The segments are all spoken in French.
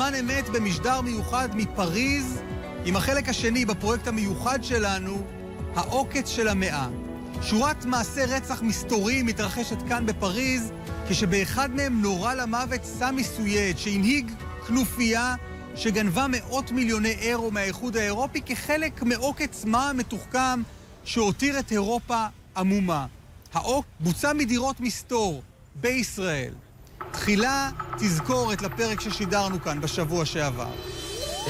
בזמן אמת במשדר מיוחד מפריז, עם החלק השני בפרויקט המיוחד שלנו, העוקץ של המאה. שורת מעשי רצח מסתוריים מתרחשת כאן בפריז, כשבאחד מהם נורה למוות סמי סויד, שהנהיג כנופיה שגנבה מאות מיליוני אירו מהאיחוד האירופי כחלק מעוקץ מאה מתוחכם שהותיר את אירופה עמומה. העוקץ בוצע מדירות מסתור בישראל. תחילה תזכורת לפרק ששידרנו כאן בשבוע שעבר.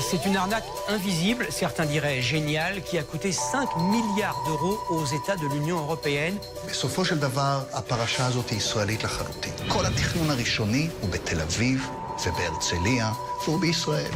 C'est une arnaque invisible, certains diraient géniale, qui a coûté 5 milliards d'euros aux États de l'Union européenne. בסופו של דבר, הפרשה הזאת היא ישראלית לחלוטין. כל התכנון הראשוני הוא בתל אביב ובהרצליה, והוא בישראל.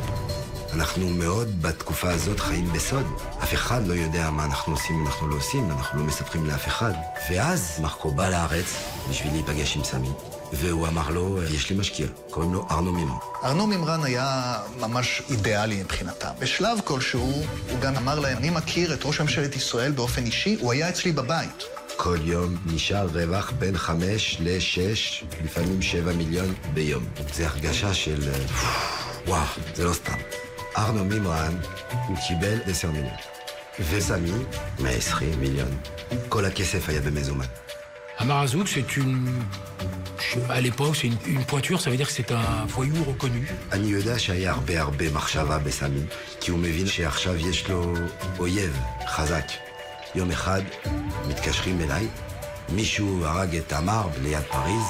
אנחנו מאוד בתקופה הזאת חיים בסוד. אף אחד לא יודע מה אנחנו עושים ואנחנו לא עושים, אנחנו לא מספרים לאף אחד. ואז מרקו בא לארץ בשביל להיפגש עם סמי, והוא אמר לו, יש לי משקיע, קוראים לו ארנו מימרן. ארנו מימרן היה ממש אידיאלי מבחינתם. בשלב כלשהו הוא גם אמר להם, אני מכיר את ראש ממשלת ישראל באופן אישי, הוא היה אצלי בבית. כל יום נשאר רווח בין 5 ל-6, לפעמים 7 מיליון ביום. זה הרגשה של, וואו, זה לא סתם. ארנו מימרן, הוא קיבל 10 מיליון. וסמי, 120 מיליון. כל הכסף היה במזומן. Amarazouk, c'est à l'époque, c'est une pointure, ça veut dire que c'est un voyou reconnu. אני יודע שהיה הרבה מחשבה בסמי, כי הוא מבין שעכשיו יש לו אויב חזק. יום אחד מתקשרים אליי, מישהו הרג את תמר ליד פריז.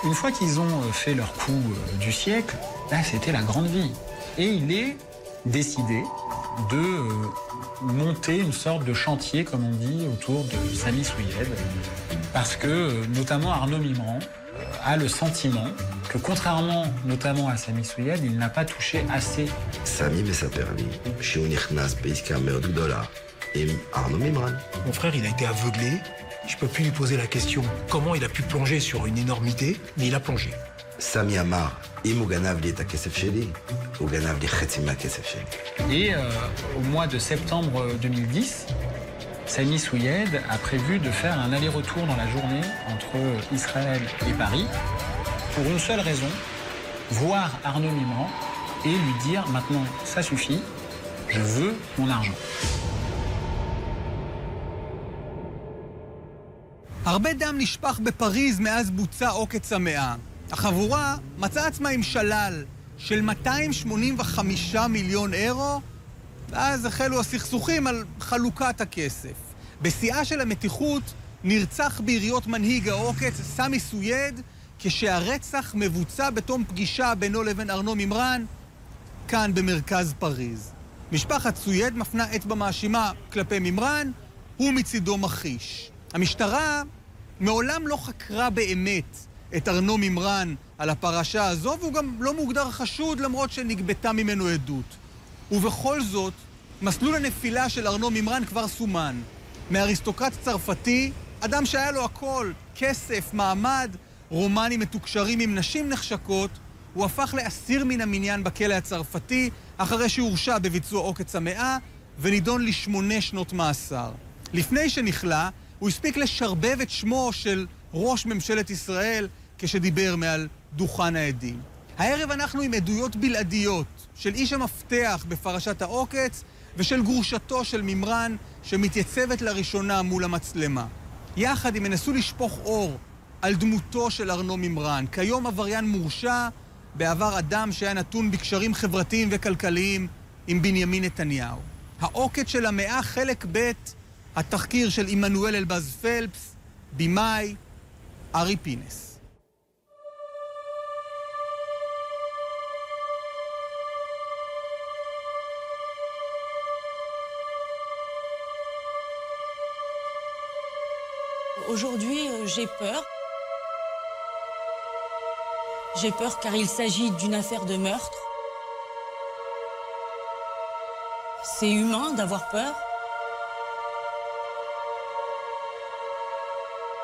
Une fois qu'ils ont fait leur coup du siècle, là c'était la grande vie. Et il est décidé de monter une sorte de chantier, comme on dit, autour de Sami Souyed. Parce que, notamment Arnaud Mimran, a le sentiment que, contrairement notamment à Sami Souyed, il n'a pas touché assez. סמי מספר לי שהוא נכנס בעסקה מאוד גדולה עם ארנו מימרן. Mon frère, il a été aveuglé. Je peux plus lui poser la question comment il a pu plonger sur une énormité, mais il a plongé. סמי אמר, אם הוא גנב לי את הכסף שלי, הוא גנב לי חצי מהכסף שלי. Et au mois de septembre 2010, Sami Souyed a prévu de faire un aller-retour dans la journée entre Israël et Paris pour une seule raison, voir Arnaud Mimran et lui dire maintenant ça suffit, je veux mon argent. הרבה דם נשפך בפריז מאז בוצע עוקץ המאה. החבורה מצאה עצמה עם שלל של 285 מיליון אירו, ואז החלו הסכסוכים על חלוקת הכסף. בשיאה של המתיחות נרצח ביריות מנהיג העוקץ סמי סויד, כשהרצח מבוצע בתום פגישה בינו לבין ארנו מימרן, כאן במרכז פריז. משפחת סויד מפנה אצבע מאשימה כלפי מימרן, הוא מצידו מכחיש. המשטרה מעולם לא חקרה באמת את ארנו מימרן על הפרשה הזו, והוא גם לא מוגדר חשוד למרות שנגבתה ממנו עדות. ובכל זאת, מסלול הנפילה של ארנו מימרן כבר סומן. מאריסטוקרט צרפתי, אדם שהיה לו הכל, כסף, מעמד, רומנים מתוקשרים עם נשים נחשקות, הוא הפך לאסיר מן המניין בכלא הצרפתי, אחרי שהורשע בביצוע עוקץ המאה, ונידון ל8 שנות מאסר. לפני שנכלה, הוא הספיק לשרבב את שמו של ראש ממשלת ישראל כשדיבר מעל דוכן העדים. הערב אנחנו עם עדויות בלעדיות של איש המפתח בפרשת העוקץ ושל גרושתו של מימרן שמתייצבת לראשונה מול המצלמה. יחד הם ינסו לשפוך אור על דמותו של ארנו מימרן, כיום עבריין מורשע, בעבר אדם שהיה נתון בקשרים חברתיים וכלכליים עם בנימין נתניהו. העוקץ של המאה חלק ב', התחקיר של עמנואל אלבז פלפס, בימאי ארי פינס. Aujourd'hui, j'ai peur. J'ai peur car il s'agit d'une affaire de meurtre. C'est humain d'avoir peur.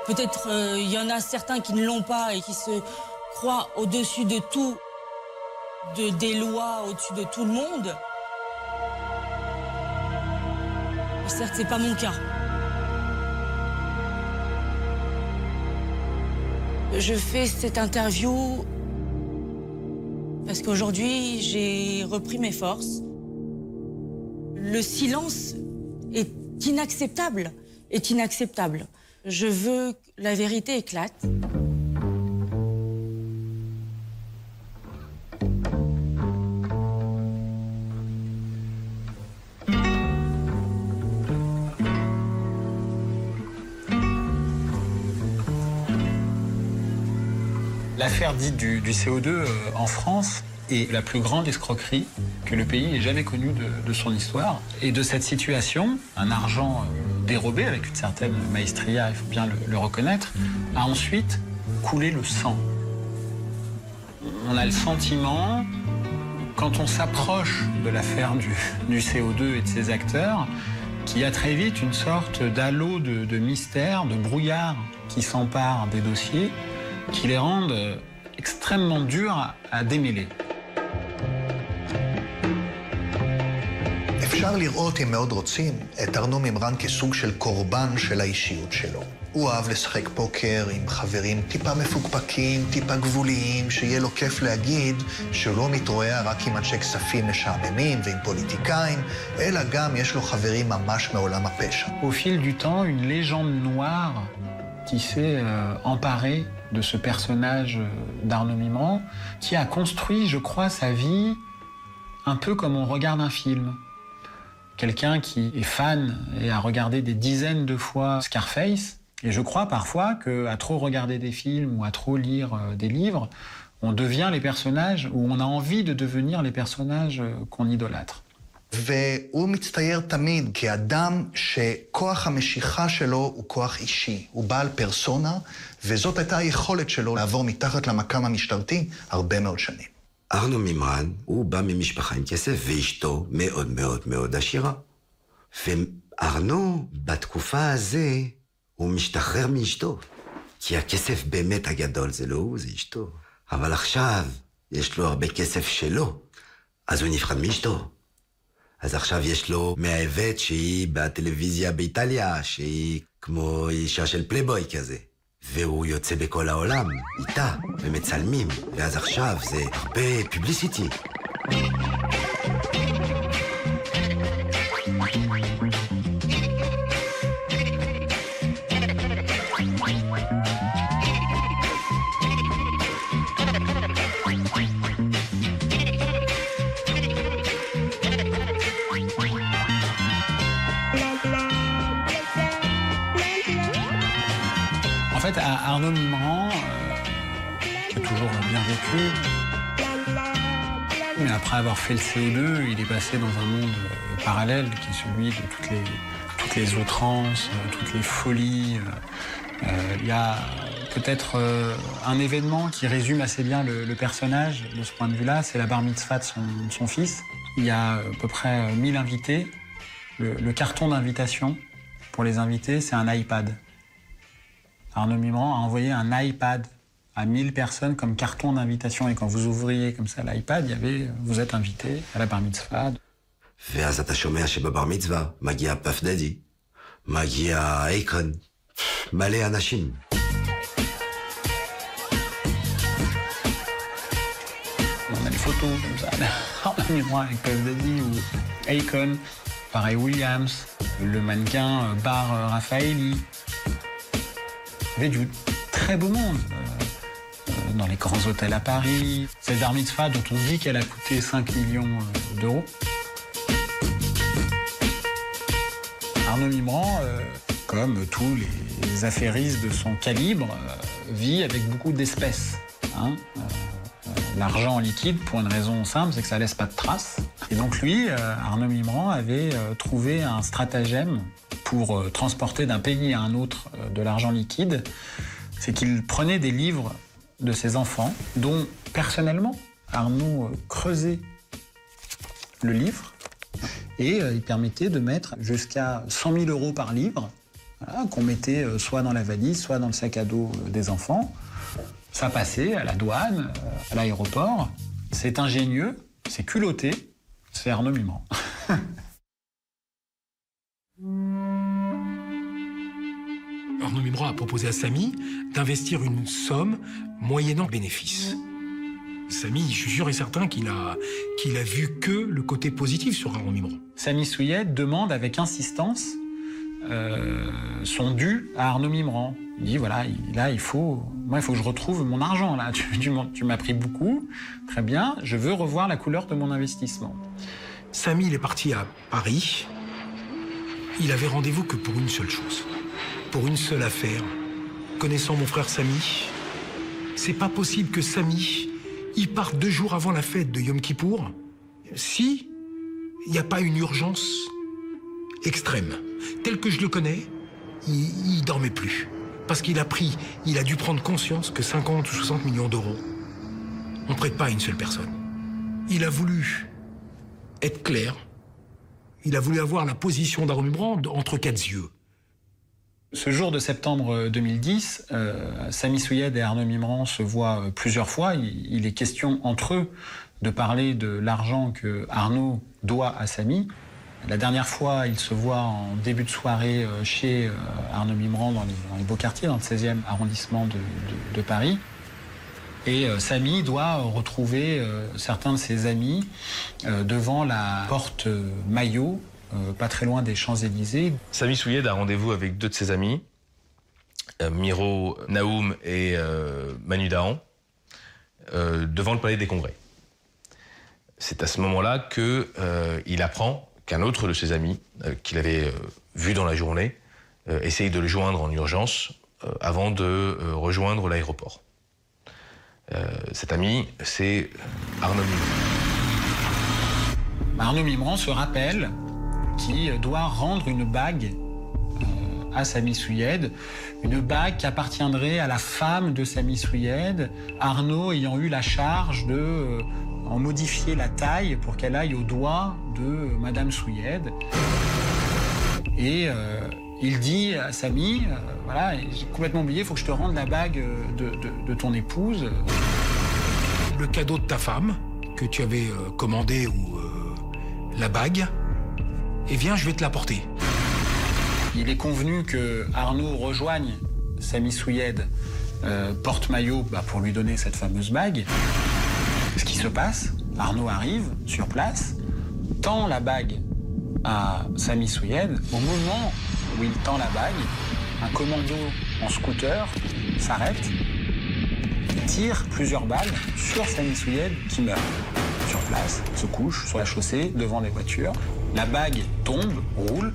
Peut-être il y en a certains qui ne l'ont pas et qui se croient au-dessus de tout, des lois, au-dessus de tout le monde. Certes, c'est pas mon cas. Je fais cette interview Parce qu'aujourd'hui, j'ai repris mes forces. Le silence est inacceptable, Je veux que la vérité éclate. L'affaire dite du CO2 en France est la plus grande escroquerie que le pays ait jamais connue de son histoire. Et de cette situation, un argent dérobé avec une certaine maestria, il faut bien le reconnaître, a ensuite coulé le sang. On a le sentiment, quand on s'approche de l'affaire du CO2 et de ses acteurs, qu'il y a très vite une sorte d'halo de mystère, de brouillard qui s'empare des dossiers, qui les rendent extrêmement durs à démêler. אפשר לראות, אם מאוד רוצים, את ארנו מימרן כסוג של קורבן של האישיות שלו. הוא אהב לשחק פוקר עם חברים טיפה מפוקפקים, טיפה גבוליים, שיהיה לו כיף להגיד שהוא לא מתרועע רק עם אנשי כספים משעממים ועם פוליטיקאים, אלא גם יש לו חברים ממש מעולם הפשע. Au fil du temps, une légende noire qui s'est emparée de ce personnage d'Arnaud Mimran, qui a construit, je crois, sa vie un peu comme on regarde un film. Quelqu'un qui est fan et a regardé des dizaines de fois Scarface, et je crois parfois qu'à trop regarder des films ou à trop lire des livres, on devient les personnages, ou on a envie de devenir les personnages qu'on idolâtre. והוא מצטייר תמיד כאדם שכוח המשיכה שלו הוא כוח אישי, הוא בעל פרסונה, וזאת הייתה היכולת שלו לעבור מתחת למקם המשטרתי הרבה מאוד שנים. ארנו מימרן, הוא בא ממשפחה עם כסף, ואשתו מאוד מאוד מאוד עשירה. וארנו, בתקופה הזה, הוא משתחרר מאשתו. כי הכסף באמת הגדול זה לא הוא, זה אשתו. אבל עכשיו, יש לו הרבה כסף שלו, אז הוא נפחד מאשתו. אז עכשיו יש לו מהאבט שהיא בטלוויזיה באיטליה, שהיא כמו אישה של פלייבוי כזה. והוא יוצא בכל העולם, איתה, ומצלמים. ואז עכשיו זה הרבה פובליסיטי. En fait, Arnaud Mimran, qui a toujours bien vécu, mais après avoir fait le CO2, il est passé dans un monde parallèle qui est celui de toutes les outrances, toutes les folies. Il y a peut-être un événement qui résume assez bien le personnage de ce point de vue-là, c'est la bar mitzvah de son fils. Il y a à peu près 1000 invités. Le carton d'invitation pour les invités, c'est un iPad. Arnaud Mimran a envoyé un iPad à 1000 personnes comme carton d'invitation. Et quand vous ouvriez comme ça l'iPad, il y avait « Vous êtes invité à la bar mitzvah ». ואז אתה שומע שבבר מצווה מגיע פף דדי, מגיע אייקון, מלא אנשים. On a des photos comme ça, Arnaud Mimran avec Puff Daddy ou Akon, pareil Williams, le mannequin Bar Raffaelli. Il y avait du très beau monde dans les grands hôtels à Paris. Cette bar mitzvah dont on dit qu'elle a coûté 5 millions d'euros. Arnaud Mimran, comme tous les affairistes de son calibre, vit avec beaucoup d'espèces. L'argent en liquide, pour une raison simple, c'est que ça laisse pas de traces. Et donc lui, Arnaud Mimran, avait trouvé un stratagème pour transporter d'un pays à un autre de l'argent liquide. C'est qu'il prenait des livres de ses enfants, dont personnellement, Arnaud creusait le livre et il permettait de mettre jusqu'à 100 000 euros par livre, voilà, qu'on mettait soit dans la valise, soit dans le sac à dos des enfants. Ça passait à la douane, à l'aéroport. C'est ingénieux, c'est culotté, c'est Arnaud Mimran. Arnaud Mimran a proposé à Samy d'investir une somme moyennant bénéfice. Samy, je suis sûr et certain qu'il a vu que le côté positif sur Arnaud Mimran. Samy Souyed demande avec insistance son dû à Arnaud Mimran. Il dit voilà, là il faut que je retrouve mon argent là. Tu m'as pris beaucoup, très bien. Je veux revoir la couleur de mon investissement. Samy, il est parti à Paris. Il avait rendez-vous que pour une seule chose, pour une seule affaire. Connaissant mon frère Samy, c'est pas possible que Samy, il parte 2 jours avant la fête de Yom Kippour, si il n'y a pas une urgence extrême. Tel que je le connais, il dormait plus. Parce qu'il a dû prendre conscience que 50 ou 60 millions d'euros, on ne prête pas à une seule personne. Il a voulu être clair. Il a voulu avoir la position d'Arnaud Mimran entre 4 yeux. Ce jour de septembre 2010, Samy Souyed et Arnaud Mimran se voient plusieurs fois. Il est question entre eux de parler de l'argent que Arnaud doit à Samy. La dernière fois, ils se voient en début de soirée chez Arnaud Mimran dans les beaux quartiers, dans le 16e arrondissement de Paris. Et Samy doit retrouver certains de ses amis devant la porte Maillot, pas très loin des Champs-Élysées. Samy Souyed a rendez-vous avec 2 de ses amis, Miro Naoum et Manu Dahan, devant le Palais des Congrès. C'est à ce moment-là qu'il apprend qu'un autre de ses amis, qu'il avait vu dans la journée, essaye de le joindre en urgence avant de rejoindre l'aéroport. Cet ami, c'est Arnaud Mimran. Arnaud Mimran se rappelle qu'il doit rendre une bague à Samy Souyed, une bague qui appartiendrait à la femme de Samy Souyed, Arnaud ayant eu la charge de en modifier la taille pour qu'elle aille au doigt de Madame Souyed. Et il dit à Samy, voilà, j'ai complètement oublié, il faut que je te rende la bague de ton épouse. Le cadeau de ta femme, que tu avais commandé, ou la bague, eh bien, je vais te l'apporter. Il est convenu que Arnaud rejoigne Samy Souyed porte-maillot pour lui donner cette fameuse bague. Ce qui se passe, Arnaud arrive sur place, tend la bague à Samy Souyed. Au moment où il tend la bague, un commando en scooter s'arrête, tire plusieurs balles sur Samy Souyed qui meurt. Sur place, se couche sur la chaussée devant les voitures. La bague tombe, roule.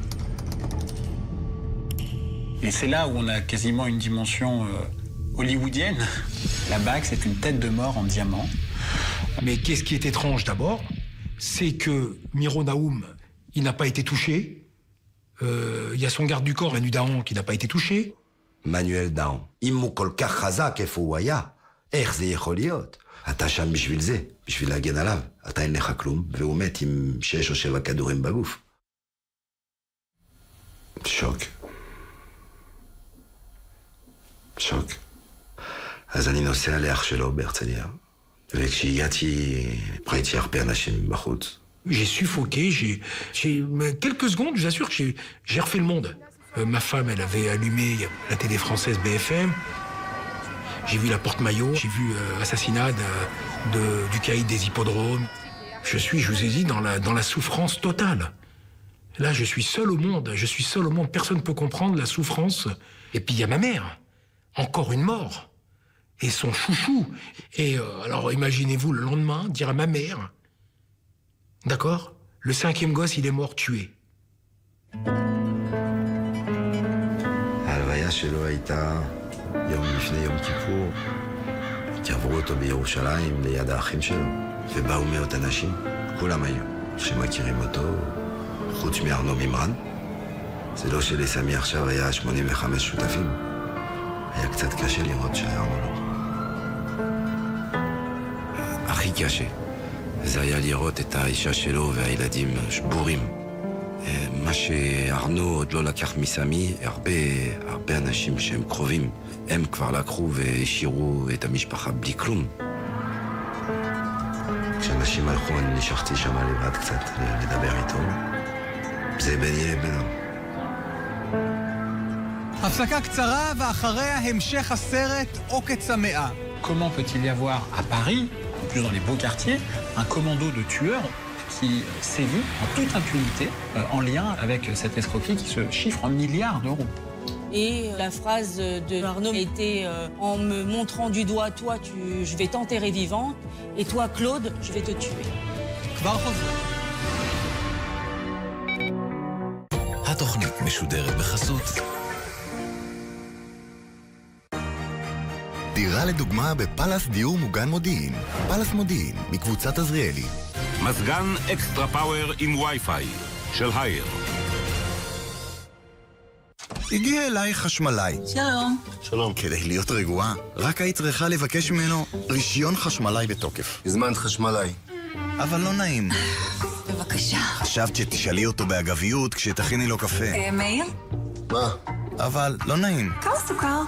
Et c'est là où on a quasiment une dimension hollywoodienne. La bague, c'est une tête de mort en diamant. Mais qu'est-ce qui est étrange d'abord, c'est que Miro Naoum, il n'a pas été touché. Il y a son garde du corps, Manu Dahan, qui n'a pas été touché. Manuel Dahan, אם הוא כל כך חזק, איפה הוא היה? איך זה יכול להיות? אתה שם בשביל זה, בשביל להגן עליו. אתה אין לך כלום, והוא מת עם 6 או 7 כדורים בגוף. שוק. שוק. אז אני נוסע לאח שלו בהרצליה. וכשהגעתי, ראיתי הרבה אנשים בחוץ. J'ai suffoqué, mais quelques secondes, je vous assure que j'ai refait le monde. Ma femme, elle avait allumé la télé française BFM. J'ai vu la porte-maillot, j'ai vu l'assassinat du caïd des hippodromes. Je vous ai dit, dans la souffrance totale. Là, je suis seul au monde, personne ne peut comprendre la souffrance. Et puis il y a ma mère, encore une mort. Et son chouchou. Et alors imaginez-vous le lendemain dire à ma mère, d'accord, le 5e gosse, il est mort tué. ההלוויה שלו הייתה יום לפני יום כיפור. קברו אותו בירושלים ליד האחים שלו, ובאו 100 אנשים, כולם היו, שמכירים אותו, חוץ מארנו מימרן. זה לא שלסמי עכשיו היה 85 שותפים. היה קצת קשה לראות שארנו לא. הכי קשה. זה היה לראות את האישה שלו והילדים שבורים. מה שארנו עוד לא לקח מסמי, הרבה אנשים שהם קרובים, הם כבר לקחו והשאירו את המשפחה בלי כלום. כשאנשים הלכו, אני נשארתי שם לבד קצת לדבר איתו. זה ביני לבינו. הפסקה קצרה ואחריה המשך הסרט עוקץ המאה. Comment peut-il y avoir à Paris plus dans les beaux quartiers, un commando de tueurs qui sévit en toute impunité en lien avec cette escroquerie qui se chiffre en milliards d'euros. Et la phrase de Arnaud était en me montrant du doigt, toi, je vais t'enterrer vivant, et toi, Claude, je vais te tuer. כבר חוזר. התוכנית משודרת בחסות. דירה לדוגמה בפלס דיור מוגן מודיעין. פלס מודיעין, מקבוצת עזריאלי. מזגן אקסטרה פאוור עם וי-פיי של הייר. הגיע אליי חשמלאי. שלום. שלום. כדי להיות רגועה, רק היית צריכה לבקש ממנו רישיון חשמלאי בתוקף. הזמנת חשמלאי. אבל לא נעים. בבקשה. חשבת שתשאלי אותו באגביות כשתכיני לו קפה. מאיר? מה? אבל לא נעים. כמה סוכר?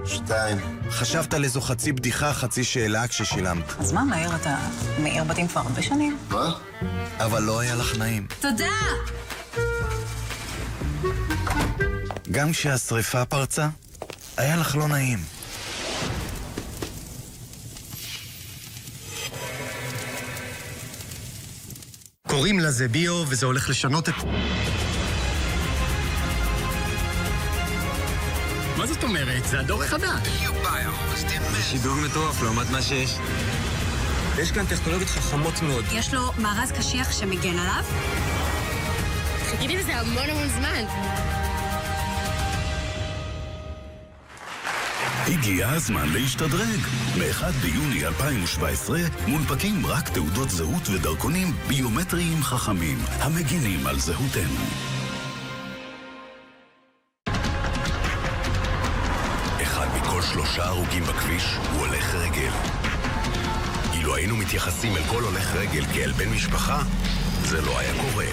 2. חשבת על איזו חצי בדיחה, חצי שאלה כששילמת. אז מה, מאיר, אתה מאיר בתים כבר הרבה שנים? מה? אבל לא היה לך נעים. תודה! גם כשהשריפה פרצה, היה לך לא נעים. קוראים לזה ביו, וזה הולך לשנות את... מה זאת אומרת? זה הדור החדש. זה שידור מטורף לעומת מה שיש. יש כאן טכנולוגיות חכמות מאוד. יש לו מארז קשיח שמגן עליו? חיכיתי לזה המון זמן. הגיע הזמן להשתדרג. מ-1 ביוני 2017 מונפקים רק תעודות זהות ודרכונים ביומטריים חכמים המגינים על זהותנו. אחד מכל 3 הרוגים בכביש הוא הולך רגל. אילו היינו מתייחסים אל כל הולך רגל כאל בן משפחה, זה לא היה קורה.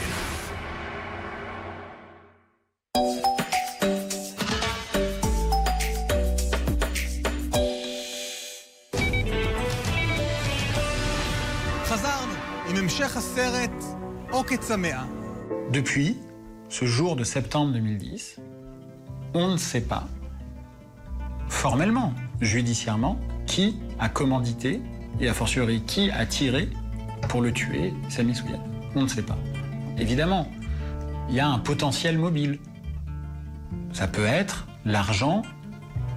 חזרנו עם המשך הסרט עוקץ המאה. Depuis ce jour de septembre 2010, on ne sait pas, formellement, judiciairement, qui a commandité et a fortiori qui a tiré pour le tuer, Sami Souied. On ne sait pas. Évidemment, il y a un potentiel mobile. Ça peut être l'argent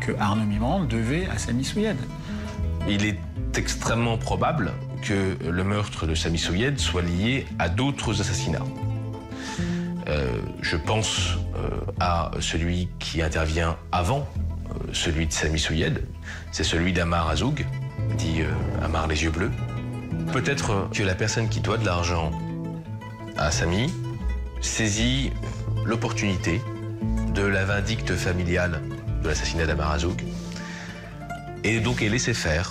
que Arnaud Mimran devait à Sami Souied. Il est extrêmement probable que le meurtre de Sami Souied soit lié à d'autres assassinats. Je pense à celui qui intervient avant celui de Sami Souied. C'est celui d'Amar Azoug, dit Amar les yeux bleus. Peut-être que la personne qui doit de l'argent à Sami saisit l'opportunité de la vindicte familiale de l'assassinat d'Amar Azoug et donc est laissé faire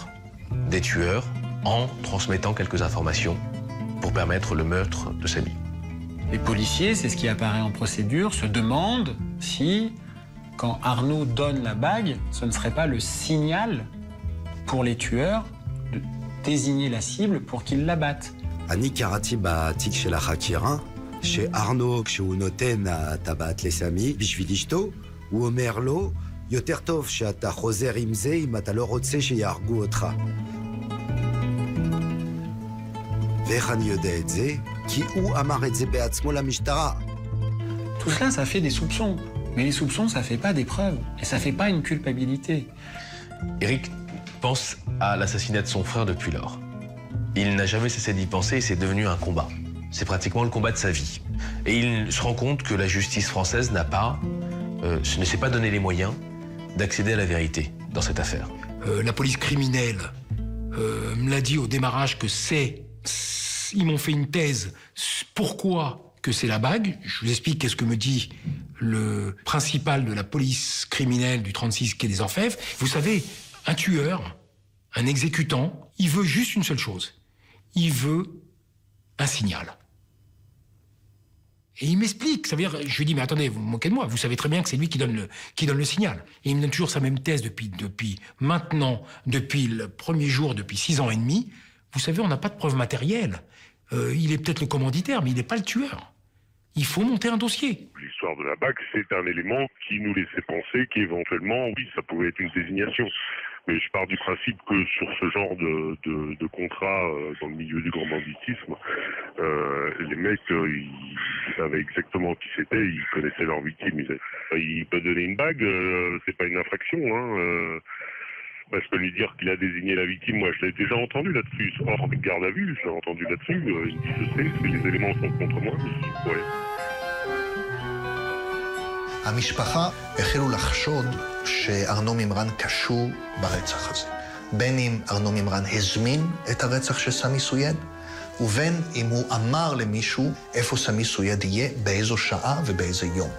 des tueurs en transmettant quelques informations pour permettre le meurtre de Sami. Les policiers, c'est ce qui apparaît en procédure, se demandent si, quand Arnaud donne la bague, ce ne serait pas le signal pour les tueurs de désigner la cible pour qu'ils l'abattent. אני קראתי בתיק של החקירה, שארנו, כשהוא נותן הטבעת לסמי בשביל אשתו, הוא אומר לו, יותר טוב שאתה חוזר עם זה אם אתה לא רוצה שיהרגו אותך. ואיך אני יודע את זה? כי הוא אמר את זה בעצמו למשטרה. Tout cela, ça fait des soupçons. Mais les soupçons, ça fait pas des preuves. Et ça fait pas une culpabilité. Eric pense à l'assassinat de son frère depuis lors. Il n'a jamais cessé d'y penser et c'est devenu un combat. C'est pratiquement le combat de sa vie. Et il se rend compte que la justice française ne s'est pas donné les moyens d'accéder à la vérité dans cette affaire. La police criminelle me l'a dit au démarrage que ils m'ont fait une thèse. Pourquoi que c'est la bague? Je vous explique qu'est-ce que me dit le principal de la police criminelle du 36 quai des Orfèvres. Vous savez, un tueur, un exécutant, il veut juste une seule chose. Il veut un signal. Et il m'explique, ça veut dire, je lui dis, mais attendez, vous vous moquez de moi, vous savez très bien que c'est lui qui donne le signal. Et il me donne toujours sa même thèse depuis le premier jour, depuis 6 ans et demi. Vous savez, on n'a pas de preuves matérielles. Il est peut-être le commanditaire, mais il n'est pas le tueur. Il faut monter un dossier. L'histoire de la BAC, c'est un élément qui nous laissait penser qu'éventuellement, oui, ça pouvait être une désignation. Mais je pars du principe que sur ce genre de contrat dans le milieu du grand banditisme, les mecs, ils savaient exactement qui c'était, ils connaissaient leurs victimes. Il peut donner une bague, c'est pas une infraction, hein. Parce que lui dire qu'il a désigné la victime, moi je l'ai déjà entendu là-dessus, hors garde à vue, je l'ai entendu là-dessus, il me dit je sais, les éléments sont contre moi, je me dis ouais. המשפחה החלו לחשוד שארנו מימרן קשור ברצח הזה. בין אם ארנו מימרן הזמין את הרצח של סמי סויד, ובין אם הוא אמר למישהו איפה סמי סויד יהיה, באיזו שעה ובאיזה יום.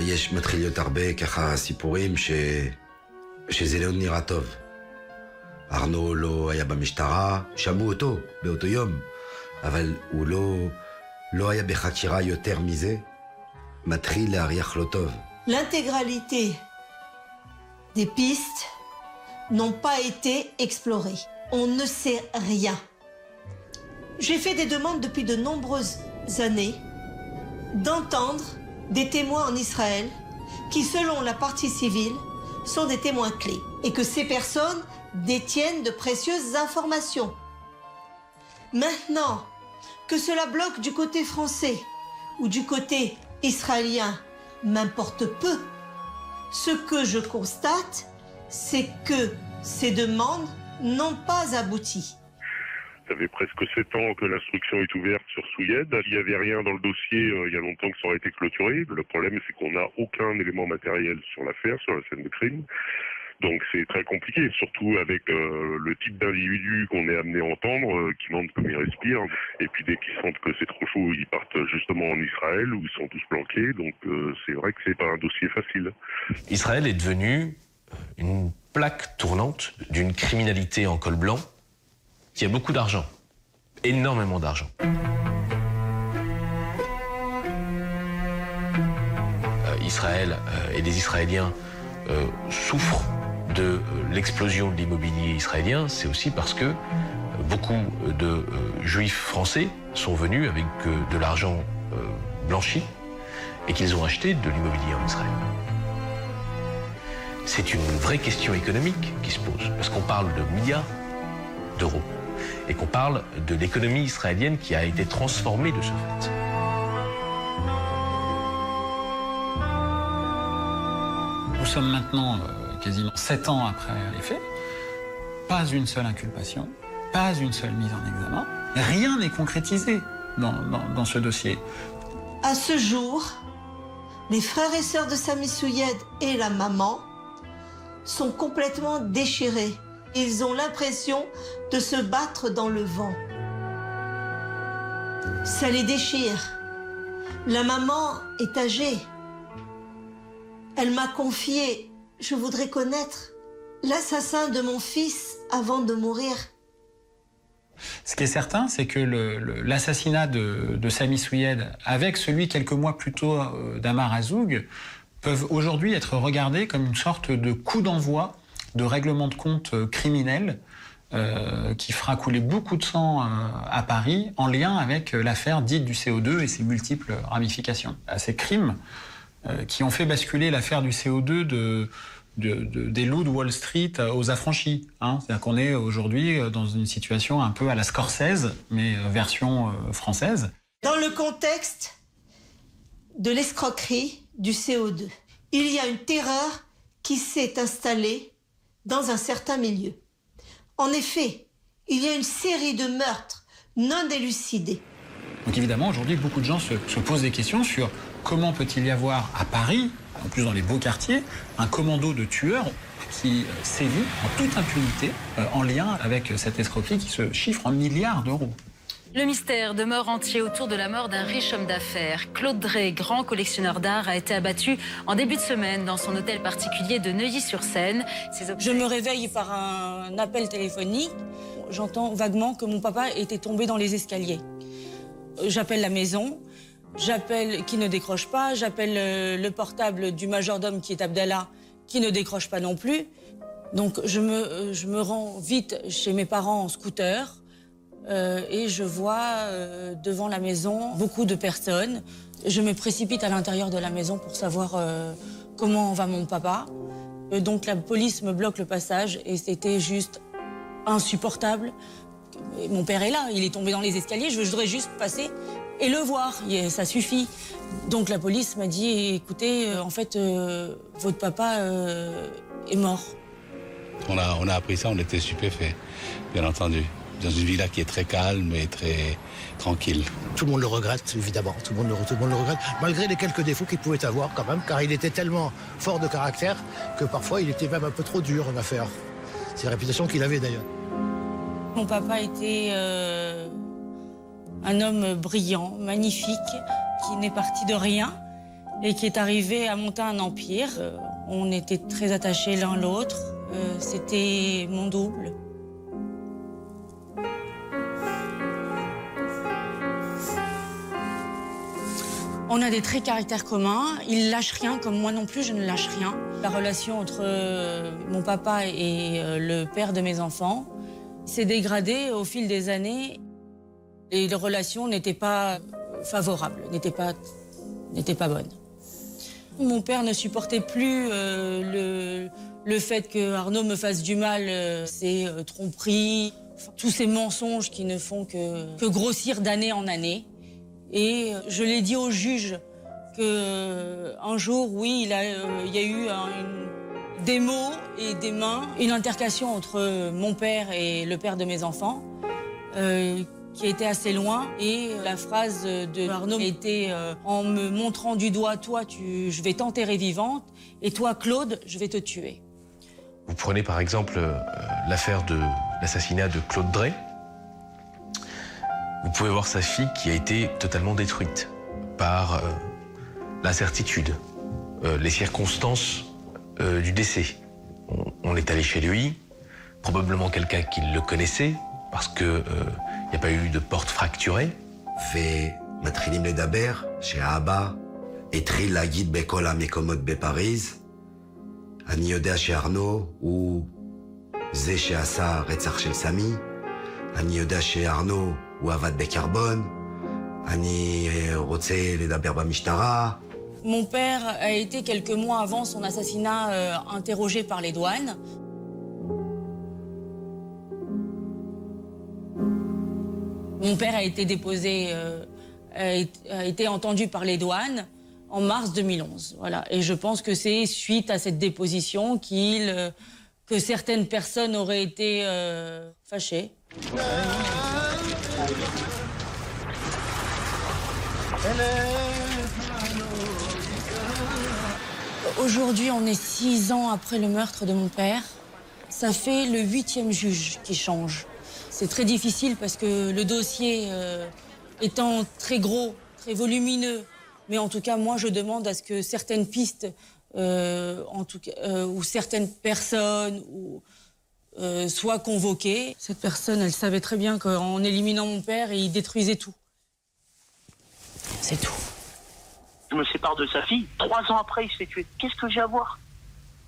יש מתחיל להיות הרבה ככה סיפורים שזה לא נראה טוב. ארנו לא היה במשטרה, שמעו אותו באותו יום, אבל הוא לא היה בחקירה יותר מזה. מתחיל להריח לא טוב. L'intégralité des pistes n'ont pas été explorées. On ne sait rien. J'ai fait des demandes depuis de nombreuses années d'entendre des témoins en Israël qui, selon la partie civile, sont des témoins clés et que ces personnes détiennent de précieuses informations. Maintenant, que cela bloque du côté français ou du côté israélien, m'importe peu. Ce que je constate, c'est que ces demandes n'ont pas abouti. Ça fait presque 7 ans que l'instruction est ouverte sur Souyed. Il n'y avait rien dans le dossier, il y a longtemps que ça aurait été clôturé. Le problème, c'est qu'on n'a aucun élément matériel sur l'affaire, sur la scène de crime. Donc c'est très compliqué, surtout avec le type d'individu qu'on est amené à entendre, qui mentent comme ils respirent. Et puis dès qu'ils sentent que c'est trop chaud, ils partent justement en Israël, où ils sont tous planqués. Donc c'est vrai que c'est pas un dossier facile. Israël est devenu une plaque tournante d'une criminalité en col blanc qui a beaucoup d'argent, énormément d'argent. Israël et les Israéliens souffrent de l'explosion de l'immobilier israélien, c'est aussi parce que beaucoup de juifs français sont venus avec de l'argent blanchi et qu'ils ont acheté de l'immobilier en Israël. C'est une vraie question économique qui se pose, parce qu'on parle de milliards d'euros et qu'on parle de l'économie israélienne qui a été transformée de ce fait. Nous sommes maintenant quasiment 7 ans après les faits. Pas une seule inculpation, pas une seule mise en examen. Rien n'est concrétisé dans ce dossier. À ce jour, les frères et sœurs de Sami Souyed et la maman sont complètement déchirés. Ils ont l'impression de se battre dans le vent. Ça les déchire. La maman est âgée. Elle m'a confié, je voudrais connaître l'assassin de mon fils avant de mourir. Ce qui est certain, c'est que l'assassinat de Sami Souyed, avec celui quelques mois plus tôt d'Amar Azoug, peuvent aujourd'hui être regardés comme une sorte de coup d'envoi de règlement de compte criminel qui fera couler beaucoup de sang à Paris en lien avec l'affaire dite du CO2 et ses multiples ramifications. À ces crimes qui ont fait basculer l'affaire du CO2 des loups de Wall Street aux affranchis. Hein. C'est-à-dire qu'on est aujourd'hui dans une situation un peu à la Scorsese, mais version française. Dans le contexte de l'escroquerie du CO2, il y a une terreur qui s'est installée dans un certain milieu. En effet, il y a une série de meurtres non élucidés. Donc évidemment, aujourd'hui, beaucoup de gens se posent des questions sur comment peut-il y avoir à Paris, en plus dans les beaux quartiers, un commando de tueurs qui sévit en toute impunité en lien avec cette escroquerie qui se chiffre en milliards d'euros. Le mystère demeure entier autour de la mort d'un riche homme d'affaires. Claude Drey, grand collectionneur d'art, a été abattu en début de semaine dans son hôtel particulier de Neuilly-sur-Seine. Je me réveille par un appel téléphonique. J'entends vaguement que mon papa était tombé dans les escaliers. J'appelle la maison, j'appelle qui ne décroche pas, j'appelle le portable du majordome qui est Abdallah qui ne décroche pas non plus. Donc je me rends vite chez mes parents en scooter. Et je vois devant la maison beaucoup de personnes, Je me précipite à l'intérieur de la maison pour savoir comment va mon papa. Donc la police me bloque le passage et c'était juste insupportable. Et mon père est là, il est tombé dans les escaliers, je voudrais juste passer et le voir, ça suffit. Donc la police m'a dit, écoutez, en fait, votre papa est mort. On a appris ça, on était stupéfaits, bien entendu. Dans une villa qui est très calme et très tranquille. Tout le monde le regrette, évidemment. Tout le monde le regrette, malgré les quelques défauts qu'il pouvait avoir quand même, car il était tellement fort de caractère que parfois il était même un peu trop dur en affaires. C'est la réputation qu'il avait d'ailleurs. Mon papa était un homme brillant, magnifique, qui n'est parti de rien et qui est arrivé à monter un empire. On était très attachés l'un l'autre. C'était mon double. On a des traits caractères communs. Il lâche rien, comme moi non plus, je ne lâche rien. La relation entre mon papa et le père de mes enfants s'est dégradée au fil des années. Les relations n'étaient pas favorables, n'étaient pas bonnes. Mon père ne supportait plus le fait que Arnaud me fasse du mal, ses tromperies, tous ces mensonges qui ne font que grossir d'année en année. Et je l'ai dit au juge qu'un jour, oui, il y a eu des mots et des mains, une altercation entre mon père et le père de mes enfants qui était assez loin. Et la phrase de Arnaud était en me montrant du doigt, toi, je vais t'enterrer vivante, et toi, Claude, je vais te tuer. Vous prenez par exemple l'affaire de l'assassinat de Claude Drey. Vous pouvez voir sa fille qui a été totalement détruite par l'incertitude, les circonstances du décès. On est allé chez lui, probablement quelqu'un qui le connaissait, parce qu'il n'y a pas eu de porte fracturée. ומתחילים לדבר שהאבא התחיל להגיד בכל המקומות בפריז, אני יודע שארנו הוא זה שעשה רצח של סמי, אני יודע שארנו הוא עבד בקרבון, אני רוצה לדבר במשטרה. Mon père a été quelques mois avant son assassinat interrogé par les douanes. Mon père a été déposé, a été entendu par les douanes en mars 2011. Voilà. Et je pense que c'est suite à cette déposition que certaines personnes auraient été fâchées. Aujourd'hui, on est 6 ans après le meurtre de mon père. Ça fait le 8e juge qui change. C'est très difficile parce que le dossier étant très gros, très volumineux, mais en tout cas, moi, je demande à ce que certaines pistes, ou certaines personnes soient convoquées. Cette personne, elle savait très bien qu'en éliminant mon père, il détruisait tout. C'est tout. Je me sépare de sa fille. 3 ans après, il se fait tuer. Qu'est-ce que j'ai à voir?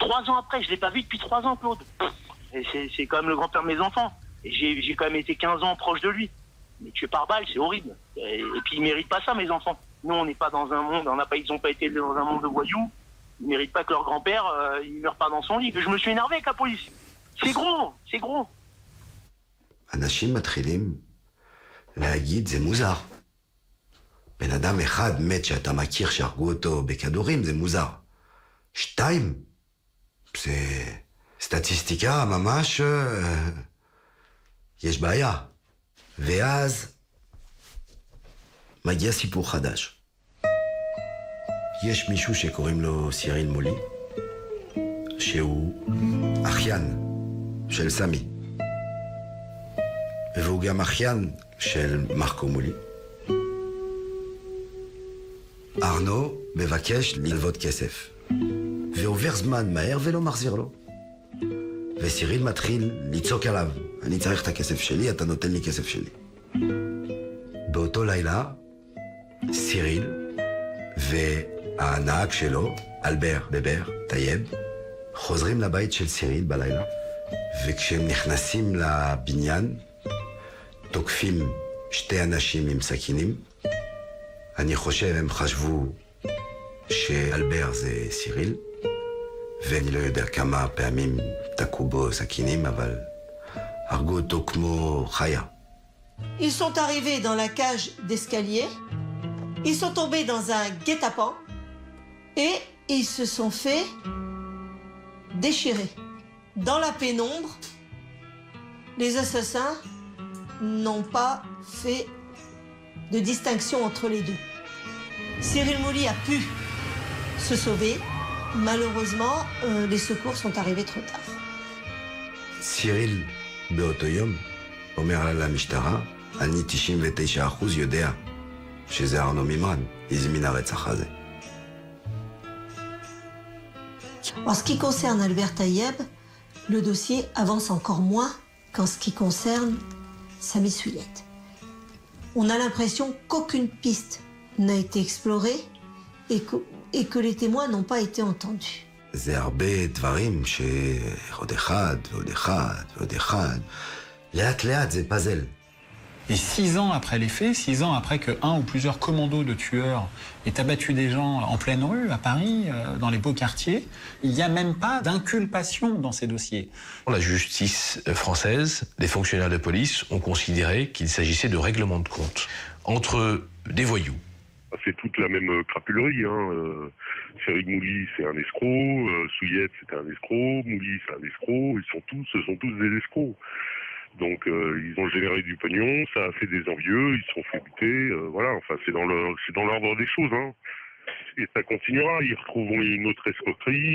3 ans après, je ne l'ai pas vu depuis 3 ans, Claude. C'est quand même le grand-père de mes enfants. Et j'ai quand même été 15 ans proche de lui. Mais tué par balle, c'est horrible. Et puis, ils ne méritent pas ça, mes enfants. Nous, on n'est pas dans un monde, ils n'ont pas été dans un monde de voyous. Ils ne méritent pas que leur grand-père, il ne meure pas dans son lit. Je me suis énervé avec la police. C'est gros, c'est gros. אנשים מתחילים להגיד, זה מוזר. בן אדם אחד מת שאתה מכיר שהרגו אותו בכדורים, זה מוזר. 2, זה סטטיסטיקה ממש, יש בעיה. ואז מגיע סיפור חדש. יש מישהו שקוראים לו סיריל מולי, שהוא אחיין של סמי. והוא גם אחיין של מרקו מולי. ארנו מבקש ללוות כסף, ועובר זמן מהר ולא מחזיר לו. וסיריל מתחיל לצעוק עליו, אני צריך את הכסף שלי, אתה נותן לי כסף שלי. באותו לילה, סיריל והנהג שלו, אלבר בבר, טייב, חוזרים לבית של סיריל בלילה, וכשהם נכנסים לבניין, תוקפים 2 אנשים עם סכינים, אני חושב, הם חשבו שאלבר זה סיריל, ואני לא יודע כמה פעמים תקעו בו סכינים, אבל הרגו אותו כמו חיה. Ils sont arrivés dans la cage d'escalier, ils sont tombés dans un guet-apens et ils se sont fait déchirer. Dans la pénombre, les assassins n'ont pas fait de distinction entre les deux. Cyril Mouly a pu se sauver. Malheureusement, les secours sont arrivés trop tard. סיריל באותו יום אומר לה למשטרה, אני 99% יודע שזה ארנו מימרן, הזמין הרצח הזה. En ce qui concerne Albert Taïeb, le dossier avance encore moins qu'en ce qui concerne Samy Souillet. On a l'impression qu'aucune piste n'a été explorée et que les témoins n'ont pas été entendus. זה הרבה דברים שעוד אחד ועוד אחד ועוד אחד. לאט לאט זה פאזל. Et 6 ans après les faits, 6 ans après que un ou plusieurs commandos de tueurs aient abattu des gens en pleine rue, à Paris, dans les beaux quartiers, il n'y a même pas d'inculpation dans ces dossiers. La justice française, les fonctionnaires de police ont considéré qu'il s'agissait de règlement de compte entre des voyous. C'est toute la même crapulerie. Cyril Mouly, c'est un escroc. Souillet, c'était un escroc. Mouly, c'est un escroc. Ce sont tous des escrocs. Donc, ils ont généré du pognon, ça a fait des envieux, ils se sont fait buter. Voilà, enfin, c'est dans l'ordre des choses. Et ça continuera. Ils retrouveront une autre escroquerie.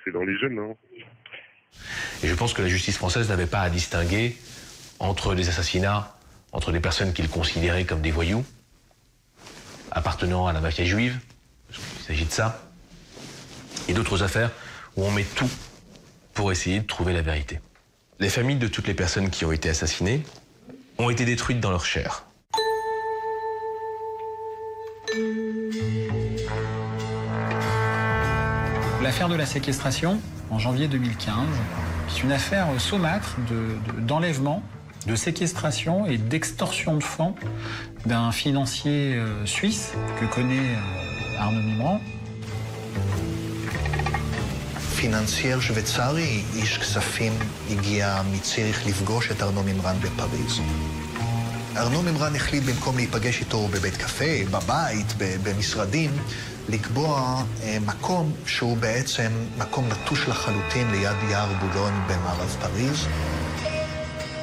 C'est dans les jeunes. Et je pense que la justice française n'avait pas à distinguer entre des assassinats, entre des personnes qu'ils considéraient comme des voyous, appartenant à la mafia juive, parce qu'il s'agit de ça, et d'autres affaires où on met tout pour essayer de trouver la vérité. Les familles de toutes les personnes qui ont été assassinées ont été détruites dans leur chair. L'affaire de la séquestration, en janvier 2015, c'est une affaire saumâtre d'enlèvement, de séquestration et d'extorsion de fonds d'un financier suisse que connaît Arnaud Mimran. פיננסייר שוויצרי, איש כספים, הגיע מציריך לפגוש את ארנו מימרן בפריז. ארנו מימרן החליט במקום להיפגש איתו בבית קפה, בבית, במשרדים, לקבוע מקום שהוא בעצם מקום נטוש לחלוטין ליד יער בולון במערב פריז.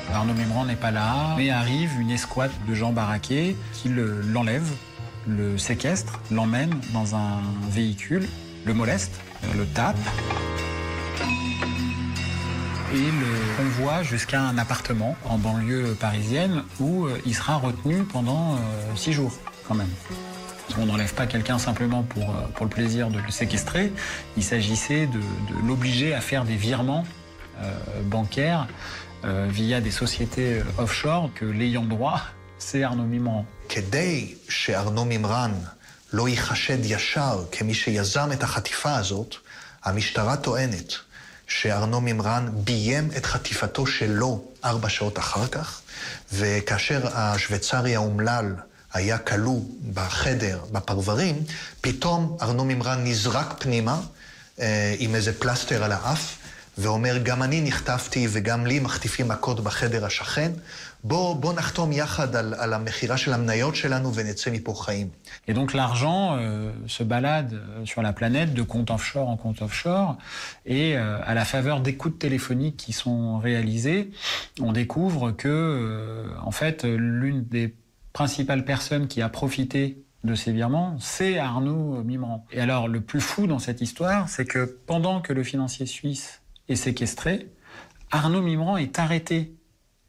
Arnaud Mimran n'est pas là, mais arrive une escouade de gens baraqués qui l'enlève, le séquestre, l'emmène dans un véhicule, le moleste, le tape et le convoie jusqu'à un appartement en banlieue parisienne où il sera retenu pendant 6 jours quand même. On n'enlève pas quelqu'un simplement pour le plaisir de le séquestrer, il s'agissait de l'obliger à faire des virements bancaires via des sociétés offshore que l'ayant droit, c'est Arnaud Mimran. כדי שארנו מימרן לא ייחשד ישר כמי שיזם את החטיפה הזאת, המשטרה טוענת שארנו מימרן ביים את חטיפתו שלו 4 שעות אחר כך, וכאשר השוויצרי האומלל היה כלוא בחדר, בפרברים, פתאום ארנו מימרן נזרק פנימה עם איזה פלסטר על האף, ואומר, גם אני נחטפתי וגם לי מחטיפים מכות בחדר השכן, בוא נחתום יחד על המחירה של המניות שלנו ונצא מפה חיים. Et donc l'argent se balade sur la planète de compte offshore en compte offshore et à la faveur d'écoutes téléphoniques qui sont réalisées, on découvre que en fait l'une des principales personnes qui a profité de ces virements, c'est Arnaud Mimran. Et alors le plus fou dans cette histoire, c'est que pendant que le financier suisse est séquestré, Arnaud Mimran est arrêté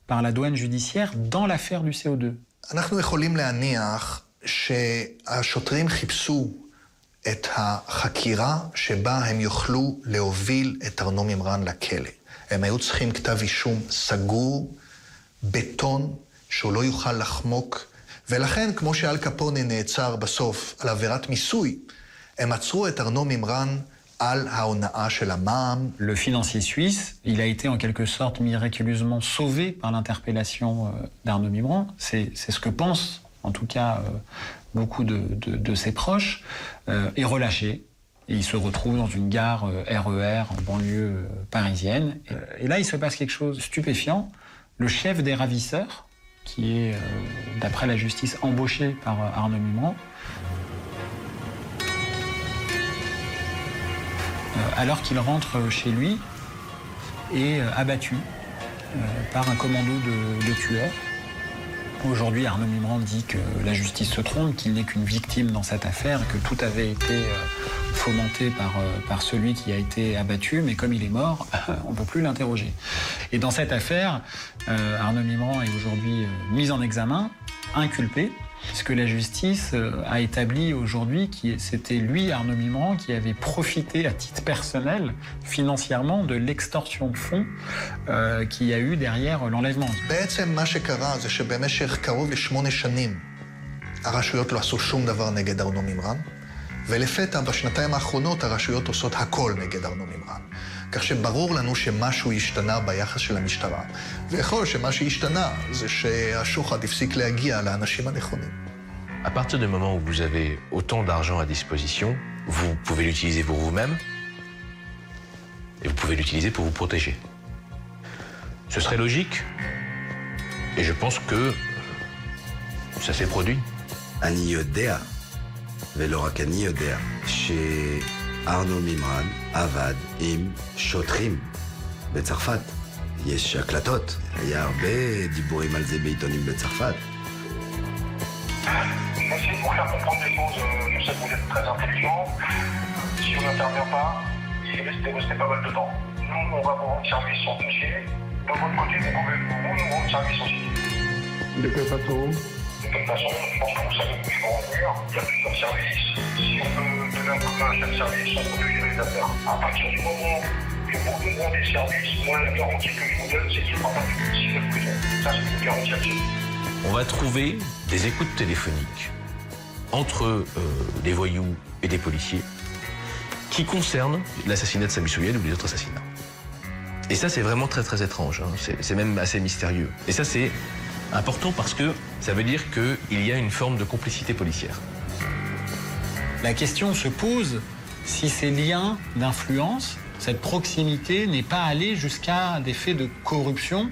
par la douane judiciaire dans l'affaire du CO2. אנחנו יכולים להניח שהשוטרים חיפשו את החקירה שבה הם יוכלו להוביל את ארנו מימרן לכלא. הם היו צריכים כתב אישום סגור, בטון, שהוא לא יוכל לחמוק, ולכן, כמו שאל קפונה נעצר בסוף על עבירת מיסוי, הם עצרו את ארנו מימרן Le financier suisse, il a été en quelque sorte miraculeusement sauvé par l'interpellation d'Arnaud Mimran. C'est ce que pense, en tout cas, beaucoup de ses proches, est relâché. Et il se retrouve dans une gare RER en banlieue parisienne. Et là, il se passe quelque chose de stupéfiant. Le chef des ravisseurs, qui est, d'après la justice, embauché par Arnaud Mimran, alors qu'il rentre chez lui, est abattu par un commando de tueurs. Aujourd'hui, Arnaud Mimran dit que la justice se trompe, qu'il n'est qu'une victime dans cette affaire, que tout avait été fomenté par celui qui a été abattu, mais comme il est mort, on ne peut plus l'interroger. Et dans cette affaire, Arnaud Mimran est aujourd'hui mis en examen, inculpé, puisque la justice a établi aujourd'hui que c'était lui, Arnaud Mimran, qui avait profité à titre personnel, financièrement, de l'extorsion de fonds qu'il y a eu derrière l'enlèvement. בעצם מה שקרה זה שבמשך קרוב ל8 שנים הרשויות לא עשו שום דבר נגד ארנו מימרן, ולפתע בשנתיים האחרונות הרשויות עושות הכל נגד ארנו מימרן. כך שברור לנו שמשהו השתנה ביחס של המשטרה. ויכול להיות שמה שהשתנה זה שהשוחד הפסיק להגיע לאנשים הנכונים. À partir du moment où vous avez autant d'argent à disposition, vous pouvez l'utiliser pour vous-même et vous pouvez l'utiliser pour vous protéger. Ce serait logique et je pense que ça s'est produit. אני יודע, ולא רק אני יודע, שארנו מימרן עבד עם שוטרים בצרפת. יש הקלטות, היה הרבה דיבורים על זה בעיתונים בצרפת. Essayez de vous faire comprendre des choses, je sais que vous êtes très intelligent. Si on n'intervient pas, il restez pas mal de temps. Nous, on va vous rendre service en foncier. De votre côté, vous pouvez nous rendre service aussi. De quelle façon? De toute façon, je pense que vous savez où il faut en venir. Il y a plusieurs services. Si on peut donner un coup de main à chaque service, on peut gérer les affaires. À partir du moment que vous nous rendez service, moi, la garantie que je vous donne, c'est qu'il ne fera pas plus de 6 prison. Ça, c'est une garantie absolue. On va trouver des écoutes téléphoniques entre des voyous et des policiers qui concernent l'assassinat de Sami Souyed ou les autres assassinats. Et ça, c'est vraiment très très étrange, hein. C'est même assez mystérieux. Et ça, c'est important parce que ça veut dire qu'il y a une forme de complicité policière. La question se pose si ces liens d'influence, cette proximité n'est pas allée jusqu'à des faits de corruption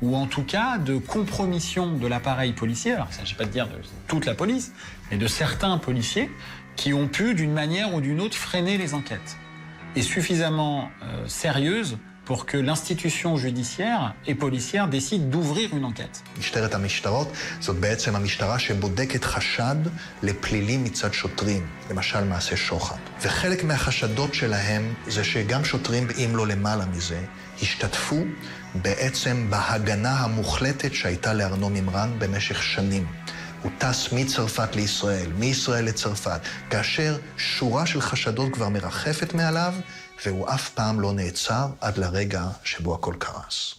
ou en tout cas de compromission de l'appareil policier. Alors, il ne s'agit pas de dire de toute la police, mais de certains policiers qui ont pu, d'une manière ou d'une autre, freiner les enquêtes. Et suffisamment sérieuses pour que l'institution judiciaire et policière décide d'ouvrir une enquête. משטרת המשטרות זאת בעצם המשטרה שבודקת חשד לפלילים מצד שוטרים, למשל מעשה שוחד. וחלק מהחשדות שלהם זה שגם שוטרים, אם לא למעלה מזה, השתתפו בעצם בהגנה המוחלטת שהייתה לארנו מימרן במשך שנים. הוא טס מצרפת לישראל, מישראל לצרפת, כאשר שורה של חשדות כבר מרחפת מעליו, והוא אף פעם לא נעצר עד לרגע שבו הכל קרס.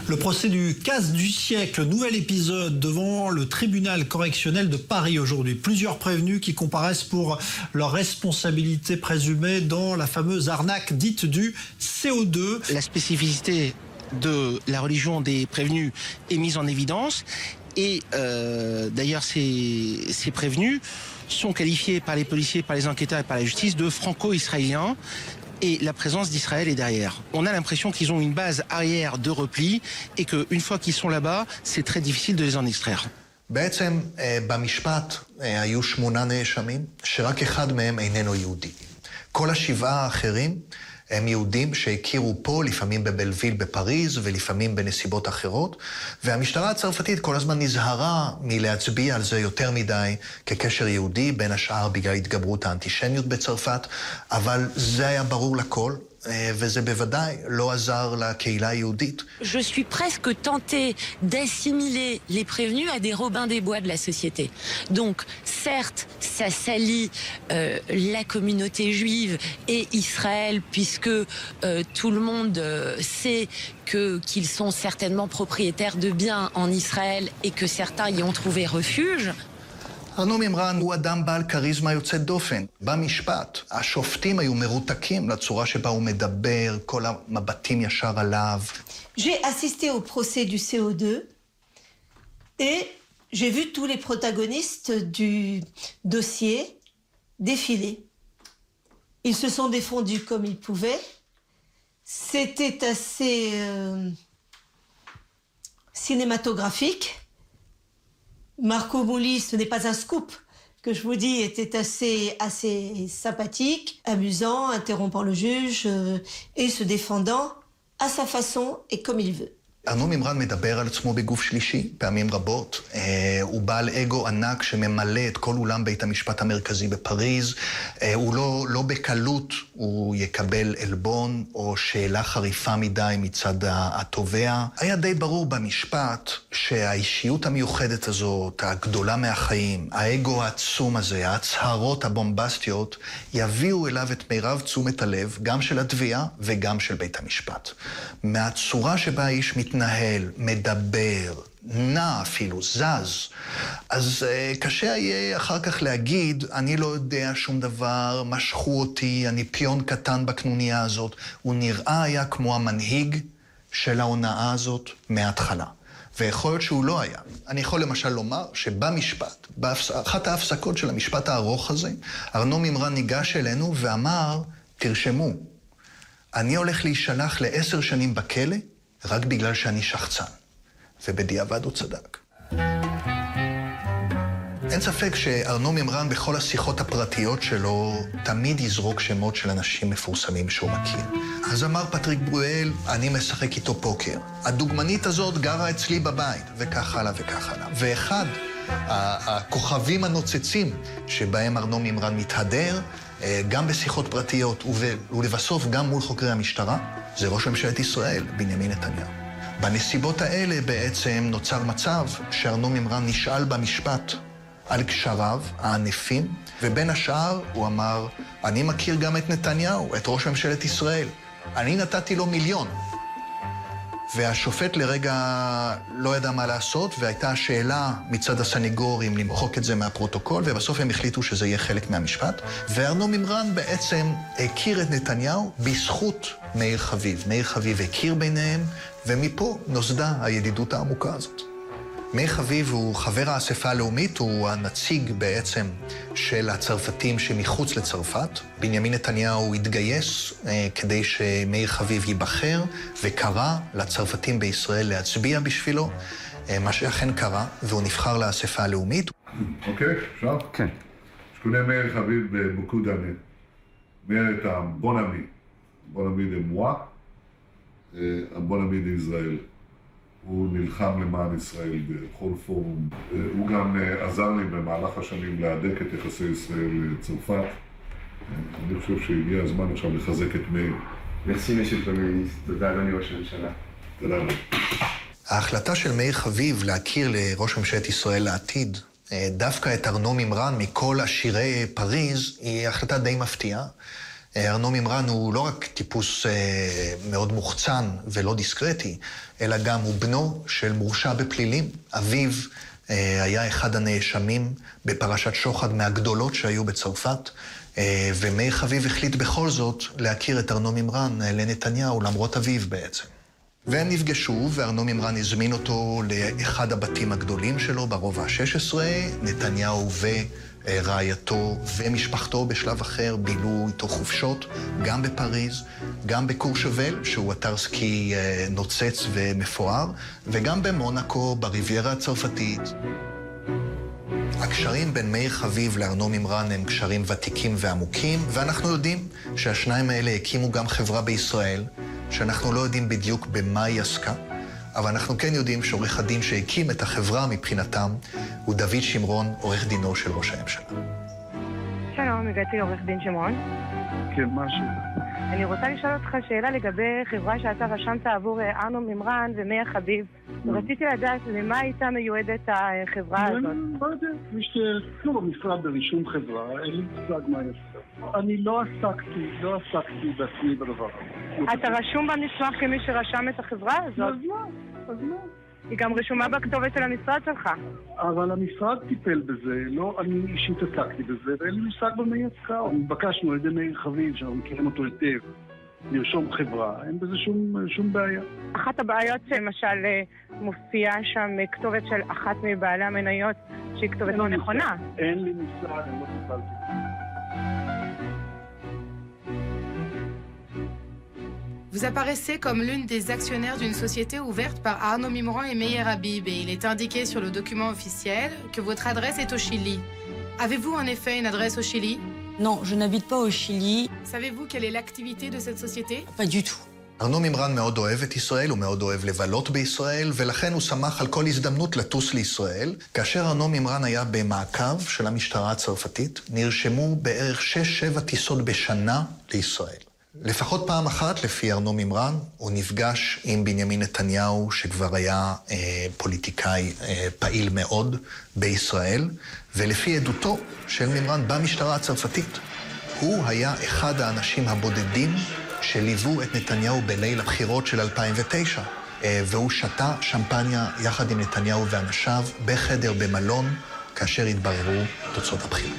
Le procès du casse du siècle, nouvel épisode devant le tribunal correctionnel de Paris aujourd'hui. Plusieurs prévenus qui comparaissent pour leur responsabilité présumée dans la fameuse arnaque dite du CO2. La spécificité de la religion des prévenus est mise en évidence et d'ailleurs ces prévenus sont qualifiés par les policiers, par les enquêteurs et par la justice de franco-israéliens. Et la présence d'Israël est derrière. On a l'impression qu'ils ont une base arrière de repli et qu'une fois qu'ils sont là-bas, c'est très difficile de les en extraire. בעצם במשפט היו 8 נאשמים, שרק אחד מהם איננו יהודי. כל השבעה האחרים הם יהודים שהכירו פה, לפעמים בבלוויל בפריז ולפעמים בנסיבות אחרות, והמשטרה הצרפתית כל הזמן נזהרה מלהצביע על זה יותר מדי כקשר יהודי, בין השאר בגלל התגברות האנטישמיות בצרפת, אבל זה היה ברור לכל. וזה בוודאי לא עזר לקהילה היהודית. Je suis presque tentée d'assimiler les prévenus à des Robins des Bois de la société. Donc, certes, ça salit la communauté juive et Israël, puisque tout le monde sait qu'ils sont certainement propriétaires de biens en Israël et que certains y ont trouvé refuge. ארנו מימרן הוא אדם בעל כריזמה יוצאת דופן. במשפט, השופטים היו מרותקים לצורה שבה הוא מדבר, כל המבטים ישר עליו. J'ai assisté au procès du CO2 et j'ai vu tous les protagonistes du dossier défiler. Ils se sont défendus comme ils pouvaient. C'était assez cinématographique. Marco Mouli, ce n'est pas un scoop que je vous dis, était assez sympathique, amusant, interrompant le juge et se défendant à sa façon et comme il veut. ארנון מימרן מדבר על עצמו בגוף שלישי, פעמים רבות. הוא בעל אגו ענק שממלא את כל אולם בית המשפט המרכזי בפריז. הוא לא בקלות, הוא יקבל אלבון או שאלה חריפה מדי מצד התובע. היה די ברור במשפט שהאישיות המיוחדת הזאת, הגדולה מהחיים, האגו העצום הזה, ההצהרות הבומבסטיות, יביאו אליו את מירב תשומת הלב, גם של התביעה וגם של בית המשפט. מהצורה שבה האיש מתנהל, מדבר, נע אפילו, זז. אז קשה יהיה אחר כך להגיד, אני לא יודע שום דבר, משכו אותי, אני פיון קטן בקנוניה הזאת. הוא נראה היה כמו המנהיג של ההונאה הזאת מההתחלה. ויכול להיות שהוא לא היה. אני יכול למשל לומר שבמשפט, באחת ההפסקות של המשפט הארוך הזה, ארנון מימרן ניגש אלינו ואמר, תרשמו, אני הולך להישלח ל10 שנים בכלא, רק בגלל שאני שחצן. ובדיעבד הוא צדק. אין ספק שארנון מימרן בכל השיחות הפרטיות שלו תמיד יזרוק שמות של אנשים מפורסמים שהוא מכיר. אז אמר פטריק ברואל, אני משחק איתו פוקר. הדוגמנית הזאת גרה אצלי בבית, וכך הלאה וכך הלאה. ואחד הכוכבים הנוצצים שבהם ארנון מימרן מתהדר, גם בשיחות פרטיות ולבסוף גם מול חוקרי המשטרה, זה ראש ממשלת ישראל, בנימין נתניהו. בנסיבות האלה בעצם נוצר מצב שארנון מימרן נשאל במשפט על קשריו הענפים, ובין השאר הוא אמר, אני מכיר גם את נתניהו, את ראש ממשלת ישראל. אני נתתי לו 1,000,000. והשופט לרגע לא ידע מה לעשות, והייתה שאלה מצד הסניגורים למחוק את זה מהפרוטוקול, ובסוף הם החליטו שזה יהיה חלק מהמשפט. וארנון מימרן בעצם הכיר את נתניהו בזכות מאיר חביב. מאיר חביב הכיר ביניהם, ומפה נוסדה הידידות העמוקה הזאת. מאיר חביב הוא חבר האספה הלאומית, הוא הנציג בעצם של הצרפתים שמחוץ לצרפת. בנימין נתניהו התגייס כדי שמאיר חביב ייבחר, וקרא לצרפתים בישראל להצביע בשבילו, מה שאכן קרה, והוא נבחר לאספה הלאומית. אוקיי, אפשר? כן. Je connais מאיר חביב beaucoup d'années. מאיר est un bon ami. bon ami de moi, un bon ami d'Israël. הוא נלחם למען ישראל בכל פורום. הוא גם עזר לי במהלך השנים להדק את יחסי ישראל-צרפת. אני חושב שהגיע הזמן עכשיו לחזק את מאיר. מרסי משיב פמיניסט, תודה אדוני ראש הממשלה. תודה רבה. ההחלטה של מאיר חביב להכיר לראש ממשלת ישראל לעתיד, דווקא את ארנון מימרן מכל עשירי פריז, היא החלטה די מפתיעה. ארנון מימרן הוא לא רק טיפוס מאוד מוחצן ולא דיסקרטי, אלא גם הוא בנו של מורשע בפלילים. אביו היה אחד הנאשמים בפרשת שוחד מהגדולות שהיו בצרפת, ומאיר חביב החליט בכל זאת להכיר את ארנון מימרן לנתניהו, למרות אביו בעצם. והם נפגשו, וארנון מימרן הזמין אותו לאחד הבתים הגדולים שלו ברובע ה-16, נתניהו רעייתו ומשפחתו בשלב אחר בילו איתו חופשות, גם בפריז, גם בקורשבל, שהוא אתר סקי נוצץ ומפואר, וגם במונקו, בריביירה הצרפתית. הקשרים בין מאיר חביב לארנון מימרן הם קשרים ותיקים ועמוקים, ואנחנו יודעים שהשניים האלה הקימו גם חברה בישראל, שאנחנו לא יודעים בדיוק במה היא עסקה, אבל אנחנו כן יודעים שעורך הדין שהקים את החברה מבחינתם הוא דוד שמרון, עורך דינו של ראש הממשלה. שלום, הגעתי לעורך דין שמרון. כן, מה השאלה? אני רוצה לשאול אותך שאלה לגבי חברה שאתה רשמת עבור ארנון מימרן ומאיר חביב. רציתי לדעת למה הייתה מיועדת החברה הזאת. אני לא יודע, יש כלום במשרד ברישום חברה, אין לי מושג מה יעשה. אני לא עסקתי בעצמי בדבר. אתה רשום במסמך כמי שרשם את החברה הזאת? אז מה? היא גם רשומה בכתובת של המשרד שלך. אבל המשרד טיפל בזה, לא אני אישית עסקתי בזה, ואין לי מושג במה היא עסקה. התבקשנו על ידי מאיר חביב, שאנחנו מכירים אותו היטב, לרשום חברה, אין בזה שום בעיה. אחת הבעיות שלמשל מופיעה שם כתובת של אחת מבעלי המניות שהיא כתובת לא נכונה. אין לי מושג, אני לא טיפלתי. Vous apparaissez comme l'une des actionnaires d'une société ouverte par Arnaud Mimran et Meyer Habib et il est indiqué sur le document officiel que votre adresse est au Chili. Avez-vous en effet une adresse au Chili? Non, je n'habite pas au Chili. Savez-vous quelle est l'activité de cette société? Pas du tout. ארנו מימרן מאוד אוהב את ישראל, הוא מאוד אוהב לבלות בישראל, ולכן הוא שמח על כל הזדמנות לטוס לישראל. כאשר ארנו מימרן היה במעקב של המשטרה הצרפתית, נרשמו בערך 6-7 טיסות בשנה לישראל. לפחות פעם אחת, לפי ארנו מימרן, הוא נפגש עם בנימין נתניהו, שכבר היה פוליטיקאי פעיל מאוד בישראל, ולפי עדותו של מימרן במשטרה הצרפתית, הוא היה אחד האנשים הבודדים שליוו את נתניהו בליל הבחירות של 2009, והוא שתה שמפניה יחד עם נתניהו ואנשיו בחדר במלון, כאשר התבררו תוצאות הבחירות.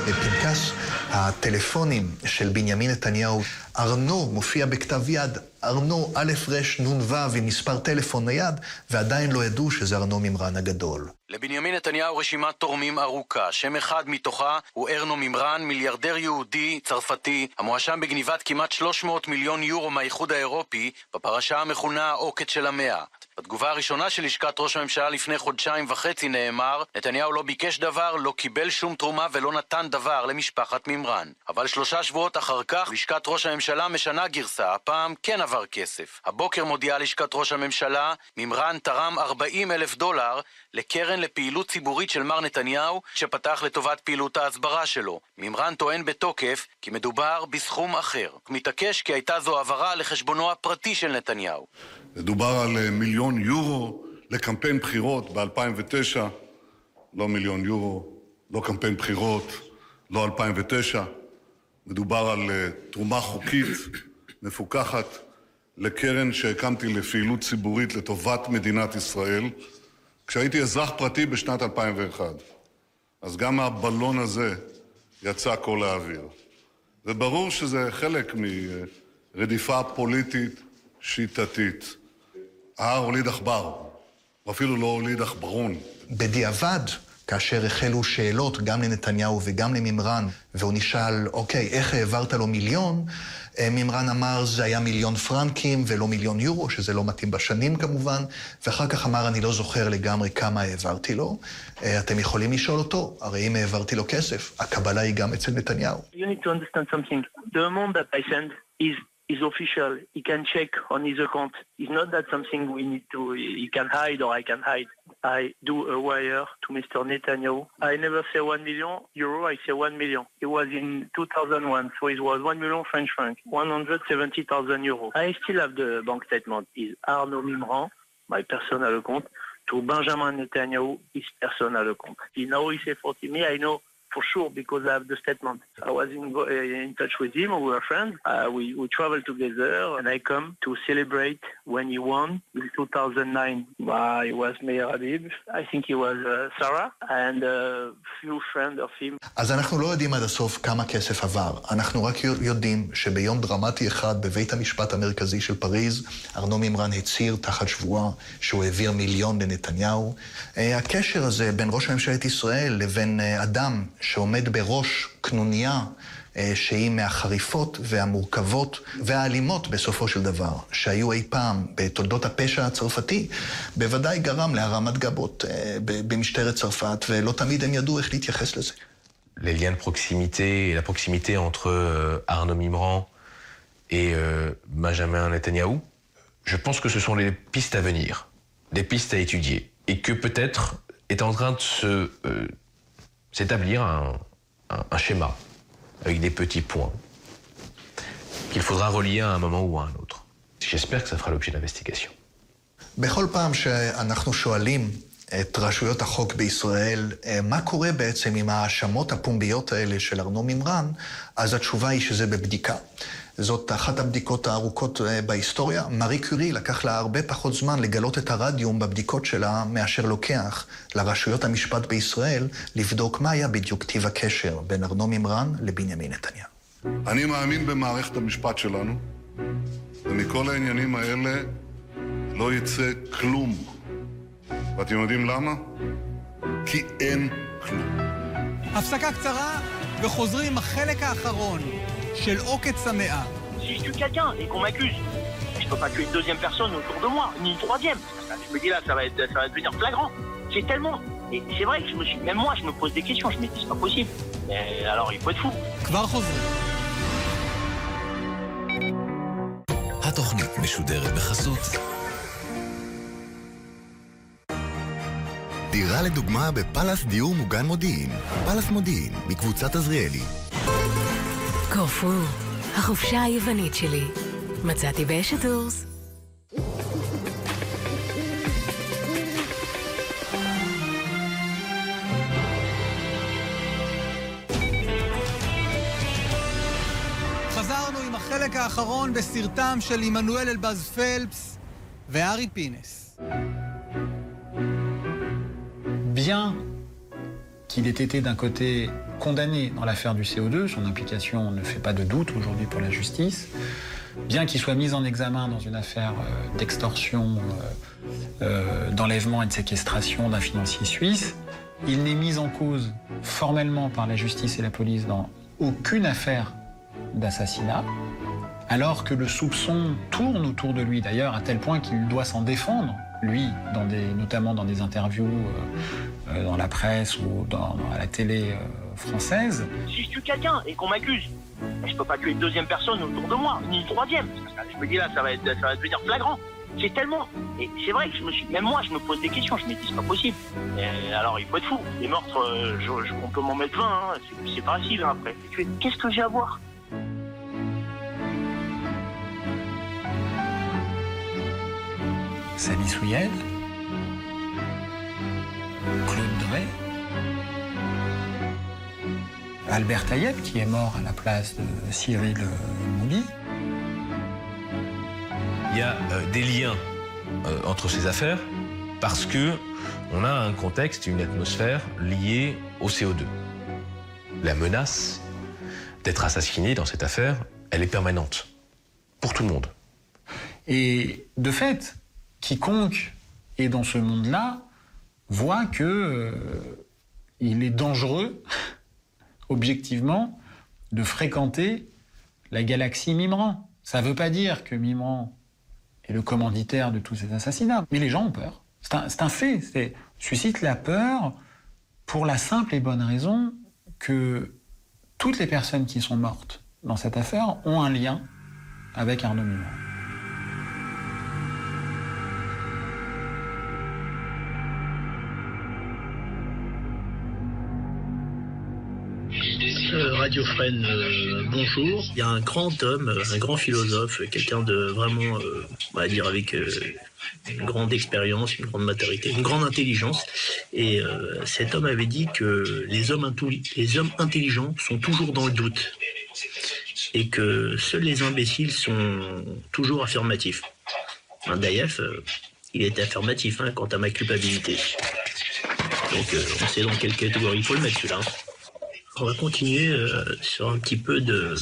בפנקס הטלפונים של בנימין נתניהו, ארנו מופיע בכתב יד, ארנו א' ר' נ' ו' עם מספר טלפון נייד, ועדיין לא ידעו שזה ארנו מימרן הגדול. לבנימין נתניהו רשימת תורמים ארוכה, שם אחד מתוכה הוא ארנו מימרן, מיליארדר יהודי צרפתי, המואשם בגניבת כמעט 300 מיליון יורו מהאיחוד האירופי, בפרשה המכונה העוקץ של המאה. בתגובה הראשונה של לשכת ראש הממשלה לפני 1.5 חודשים נאמר, נתניהו לא ביקש דבר, לא קיבל שום תרומה ולא נתן דבר למשפחת מימרן. אבל 3 שבועות אחר כך, לשכת ראש הממשלה משנה גרסה, הפעם כן עבר כסף. הבוקר מודיעה לשכת ראש הממשלה, מימרן תרם $40,000 לקרן לפעילות ציבורית של מר נתניהו, שפתח לטובת פעילות ההסברה שלו. מימרן טוען בתוקף כי מדובר בסכום אחר. מתעקש כי הייתה זו העברה לחשבונו הפרטי של נתניהו. מדובר על $1,000,000 לקמפיין בחירות ב-2009, לא $1,000,000, לא קמפיין בחירות, לא 2009. מדובר על תרומה חוקית, מפוקחת, לקרן שהקמתי לפעילות ציבורית לטובת מדינת ישראל, כשהייתי אזרח פרטי בשנת 2001. אז גם מהבלון הזה יצא כל האוויר. וברור שזה חלק מרדיפה פוליטית שיטתית. ההר הוליד עכבר, ואפילו לא הוליד עכברון. בדיעבד, כאשר החלו שאלות גם לנתניהו וגם למימרן, והוא נשאל, אוקיי, איך העברת לו $1,000,000? מימרן אמר, זה היה $1,000,000 ולא $1,000,000, שזה לא מתאים בשנים כמובן, ואחר כך אמר, אני לא זוכר לגמרי כמה העברתי לו. אתם יכולים לשאול אותו, הרי אם העברתי לו כסף, הקבלה היא גם אצל נתניהו. You need to understand something. The amount that I send is official. He can check on his account. It's not that something we need to, he can hide or I can hide. I do a wire to Mr. Netanyahu. I never say €1,000,000, I say 1,000,000. It was in 2001, so it was 1,000,000 French francs, €170,000. I still have the bank statement. Is Arnaud Mimran, my personal account, to Benjamin Netanyahu, his personal account. Now he say 40 me, I know for sure because I have the statement. I was in touch with him, we were friends. We traveled together and I come to celebrate when he won in 2009. He was Meyer Habib, I think he was Sarah and a few friends of him. אז אנחנו לא יודעים עד הסוף כמה כסף עבר. אנחנו רק יודעים שביום דרמטי אחד בבית המשפט המרכזי של פריז, ארנו מימרן הצהיר תחת שבועה שהוא העביר $1,000,000 לנתניהו. הקשר הזה בין ראש ממשלת ישראל לבין אדם שעומד בראש קנוניה שהיא מהחריפות והמורכבות והאלימות בסופו של דבר, שהיו אי פעם בתולדות הפשע הצרפתי, בוודאי גרם להרמת גבות במשטרת צרפת, ולא תמיד הם ידעו איך להתייחס לזה. Les liens de proximité et la proximité entre Arnaud Mimran et Benjamin Netanyahou, je pense que ce sont les pistes à venir, des pistes à étudier, et que peut-être est en train de s'établir un schéma avec des petits points qu'il faudra relier à un moment ou à un autre. J'espère que ça fera l'objet d'investigation. בכל פעם שאנחנו שואלים את רשויות החוק בישראל, מה קורה בעצם עם ההאשמות הפומביות האלה של ארנו מימרן, אז התשובה היא שזה בבדיקה. זאת אחת הבדיקות הארוכות בהיסטוריה. מארי קורי לקח לה הרבה פחות זמן לגלות את הרדיום בבדיקות שלה מאשר לוקח לרשויות המשפט בישראל לבדוק מה היה בדיוק טיב הקשר בין ארנו מימרן לבנימין נתניהו. אני מאמין במערכת המשפט שלנו, ומכל העניינים האלה לא יצא כלום. ואתם יודעים למה? כי אין כלום. הפסקה קצרה וחוזרים עם החלק האחרון של עוקץ המאה. Si je tue quelqu'un et qu'on m'accuse, je peux pas tuer une deuxième personne autour de moi, ni une troisième. Je me dis là, ça va devenir flagrant. C'est tellement. Et c'est vrai que même moi, je me pose des questions. Je me dis, c'est pas possible. Et alors, il faut être fou. כבר חוזרים. התוכנית משודרת בחסות דירה לדוגמה בפלס דיור מוגן מודיעין. פלס מודיעין, מקבוצת עזריאלי. קרפור, החופשה היוונית שלי. מצאתי באשטורס. חזרנו עם החלק האחרון בסרטם של עמנואל אלבז פלפס והארי פינס. Bien qu'il ait été d'un côté condamné dans l'affaire du CO2, son implication ne fait pas de doute aujourd'hui pour la justice, bien qu'il soit mis en examen dans une affaire d'extorsion, d'enlèvement et de séquestration d'un financier suisse, il n'est mis en cause formellement par la justice et la police dans aucune affaire d'assassinat, alors que le soupçon tourne autour de lui d'ailleurs à tel point qu'il doit s'en défendre, lui, notamment dans des interviews dans la presse ou à la télé française. Si je tue quelqu'un et qu'on m'accuse, je peux pas tuer une deuxième personne autour de moi, ni une troisième. Je me dis là, ça va devenir flagrant. C'est tellement. Et c'est vrai que même moi, je me pose des questions. Je me dis, c'est pas possible. Et alors, il faut être fou. Les meurtres, on peut m'en mettre 20. Hein. C'est facile hein, après. Qu'est-ce que j'ai à voir? Samy Souyel, Claude Drey, Albert Tayeb, qui est mort à la place de Cyril Mouly. Il y a des liens entre ces affaires parce que on a un contexte, une atmosphère liée au CO2. La menace d'être assassiné dans cette affaire, elle est permanente pour tout le monde. Et de fait, quiconque est dans ce monde-là voit que il est dangereux, objectivement, de fréquenter la galaxie Mimran. Ça ne veut pas dire que Mimran est le commanditaire de tous ces assassinats, mais les gens ont peur. C'est un fait. Suscite la peur pour la simple et bonne raison que toutes les personnes qui sont mortes dans cette affaire ont un lien avec Arnaud Mimran. Radio Fresne, bonjour. Il y a un grand homme, un grand philosophe, quelqu'un de vraiment, on va dire, avec une grande expérience, une grande maturité, une grande intelligence. Et cet homme avait dit que les hommes intelligents sont toujours dans le doute. Et que seuls les imbéciles sont toujours affirmatifs. Daïef, il était affirmatif quant à ma culpabilité. Donc on sait dans quelle catégorie il faut le mettre celui-là. On va continuer sur un petit peu de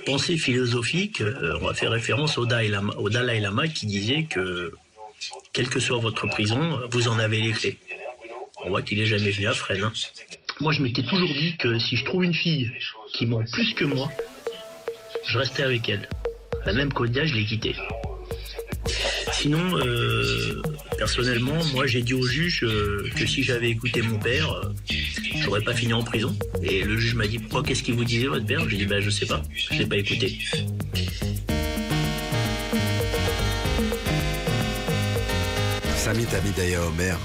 pensée philosophique. On va faire référence au Dalai Lama qui disait que, quelle que soit votre prison, vous en avez les clés. On voit qu'il n'est jamais venu à Fresne. Moi, je m'étais toujours dit que si je trouve une fille qui ment plus que moi, je restais avec elle. Même Kodia, je l'ai quittée. Sinon, personnellement, moi j'ai dit au juge que si j'avais écouté mon père, j'aurais pas fini en prison. Et le juge m'a dit, pourquoi, qu'est-ce qu'il vous disait votre père? J'ai dit, je sais pas, je l'ai pas écouté. סמי תמיד היה אומר,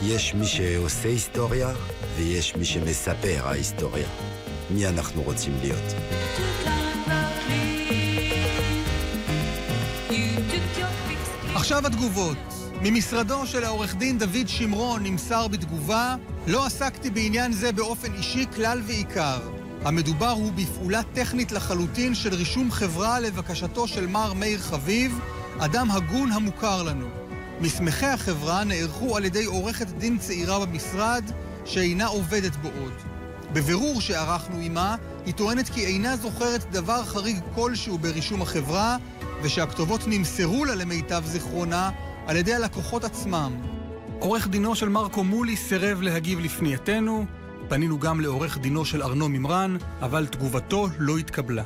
יש מי שעושה היסטוריה ויש מי שמספר ההיסטוריה. מי אנחנו רוצים להיות? עכשיו התגובות. ממשרדו של העורך דין דוד שמרון נמסר בתגובה, לא עסקתי בעניין זה באופן אישי כלל ועיקר. המדובר הוא בפעולה טכנית לחלוטין של רישום חברה לבקשתו של מר מאיר חביב, אדם הגון המוכר לנו. מסמכי החברה נערכו על ידי עורכת דין צעירה במשרד שאינה עובדת בו עוד. בבירור שערכנו עימה, היא טוענת כי אינה זוכרת דבר חריג כלשהו ברישום החברה, ושהכתובות נמסרו לה למיטב זיכרונה על ידי הלקוחות עצמם. עורך דינו של מרקו מולי סירב להגיב לפנייתנו, פנינו גם לעורך דינו של ארנו מימרן, אבל תגובתו לא התקבלה.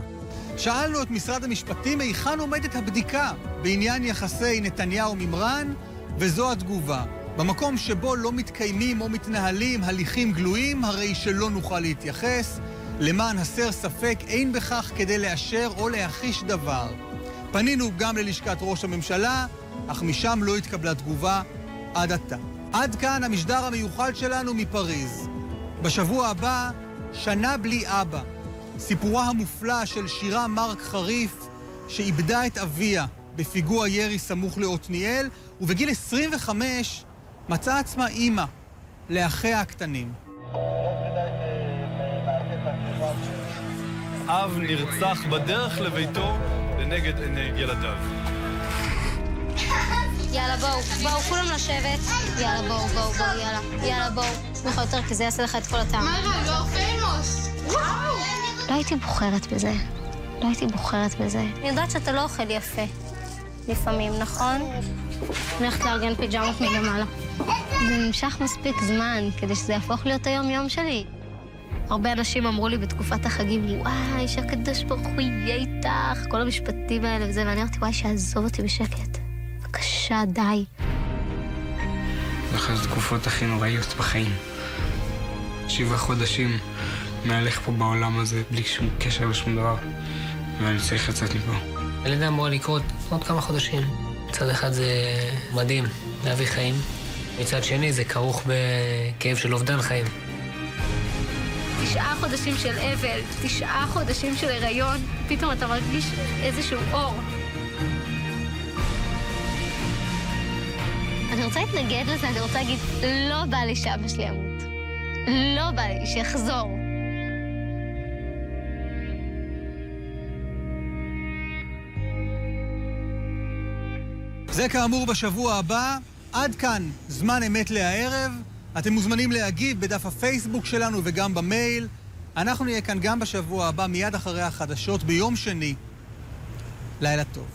שאלנו את משרד המשפטים היכן עומדת הבדיקה בעניין יחסי נתניהו-מימרן, וזו התגובה. במקום שבו לא מתקיימים או מתנהלים הליכים גלויים, הרי שלא נוכל להתייחס. למען הסר ספק, אין בכך כדי לאשר או להחיש דבר. פנינו גם ללשכת ראש הממשלה, אך משם לא התקבלה תגובה עד עתה. עד כאן המשדר המיוחד שלנו מפריז. בשבוע הבא, שנה בלי אבא. סיפורה המופלא של שירה מרק חריף, שאיבדה את אביה בפיגוע ירי סמוך לעתניאל, ובגיל 25 מצאה עצמה אימא לאחיה הקטנים. אב נרצח בדרך לביתו לנגד עיני ילדיו. יאללה בואו, כולם לשבת. יאללה בואו, יאללה בואו. שמחה יותר כי זה יעשה לך את כל הטעם. מה רע, לא פיימוס. וואו! לא הייתי בוחרת בזה. אני יודעת שאתה לא אוכל יפה. לפעמים, נכון? אני הולכת לארגן פיג'מות מלמעלה. זה נמשך מספיק זמן כדי שזה יהפוך להיות היום-יום שלי. הרבה אנשים אמרו לי בתקופת החגים, וואי, שהקדוש ברוך הוא יהיה איתך, כל המשפטים האלה וזה, ואני אמרתי, וואי, שעזוב אותי בשקט. בבקשה, די. זו אחת התקופות הכי נוראיות בחיים. 7 חודשים מהלך פה בעולם הזה, בלי שום קשר לשום דבר, ואני צריך לצאת מפה. הלידה אמורה לקרות עוד כמה חודשים. מצד אחד זה מדהים להביא חיים, מצד שני זה כרוך בכאב של אובדן חיים. 9 חודשים של אבל, 9 חודשים של הריון, פתאום אתה מרגיש איזשהו אור. אני רוצה להתנגד לזה, אני רוצה להגיד, לא בא לי שאבא שלי ימות. לא בא לי, שיחזור. זה כאמור בשבוע הבא. עד כאן זמן אמת להערב. אתם מוזמנים להגיב בדף הפייסבוק שלנו וגם במייל. אנחנו נהיה כאן גם בשבוע הבא, מיד אחרי החדשות ביום שני. לילה טוב.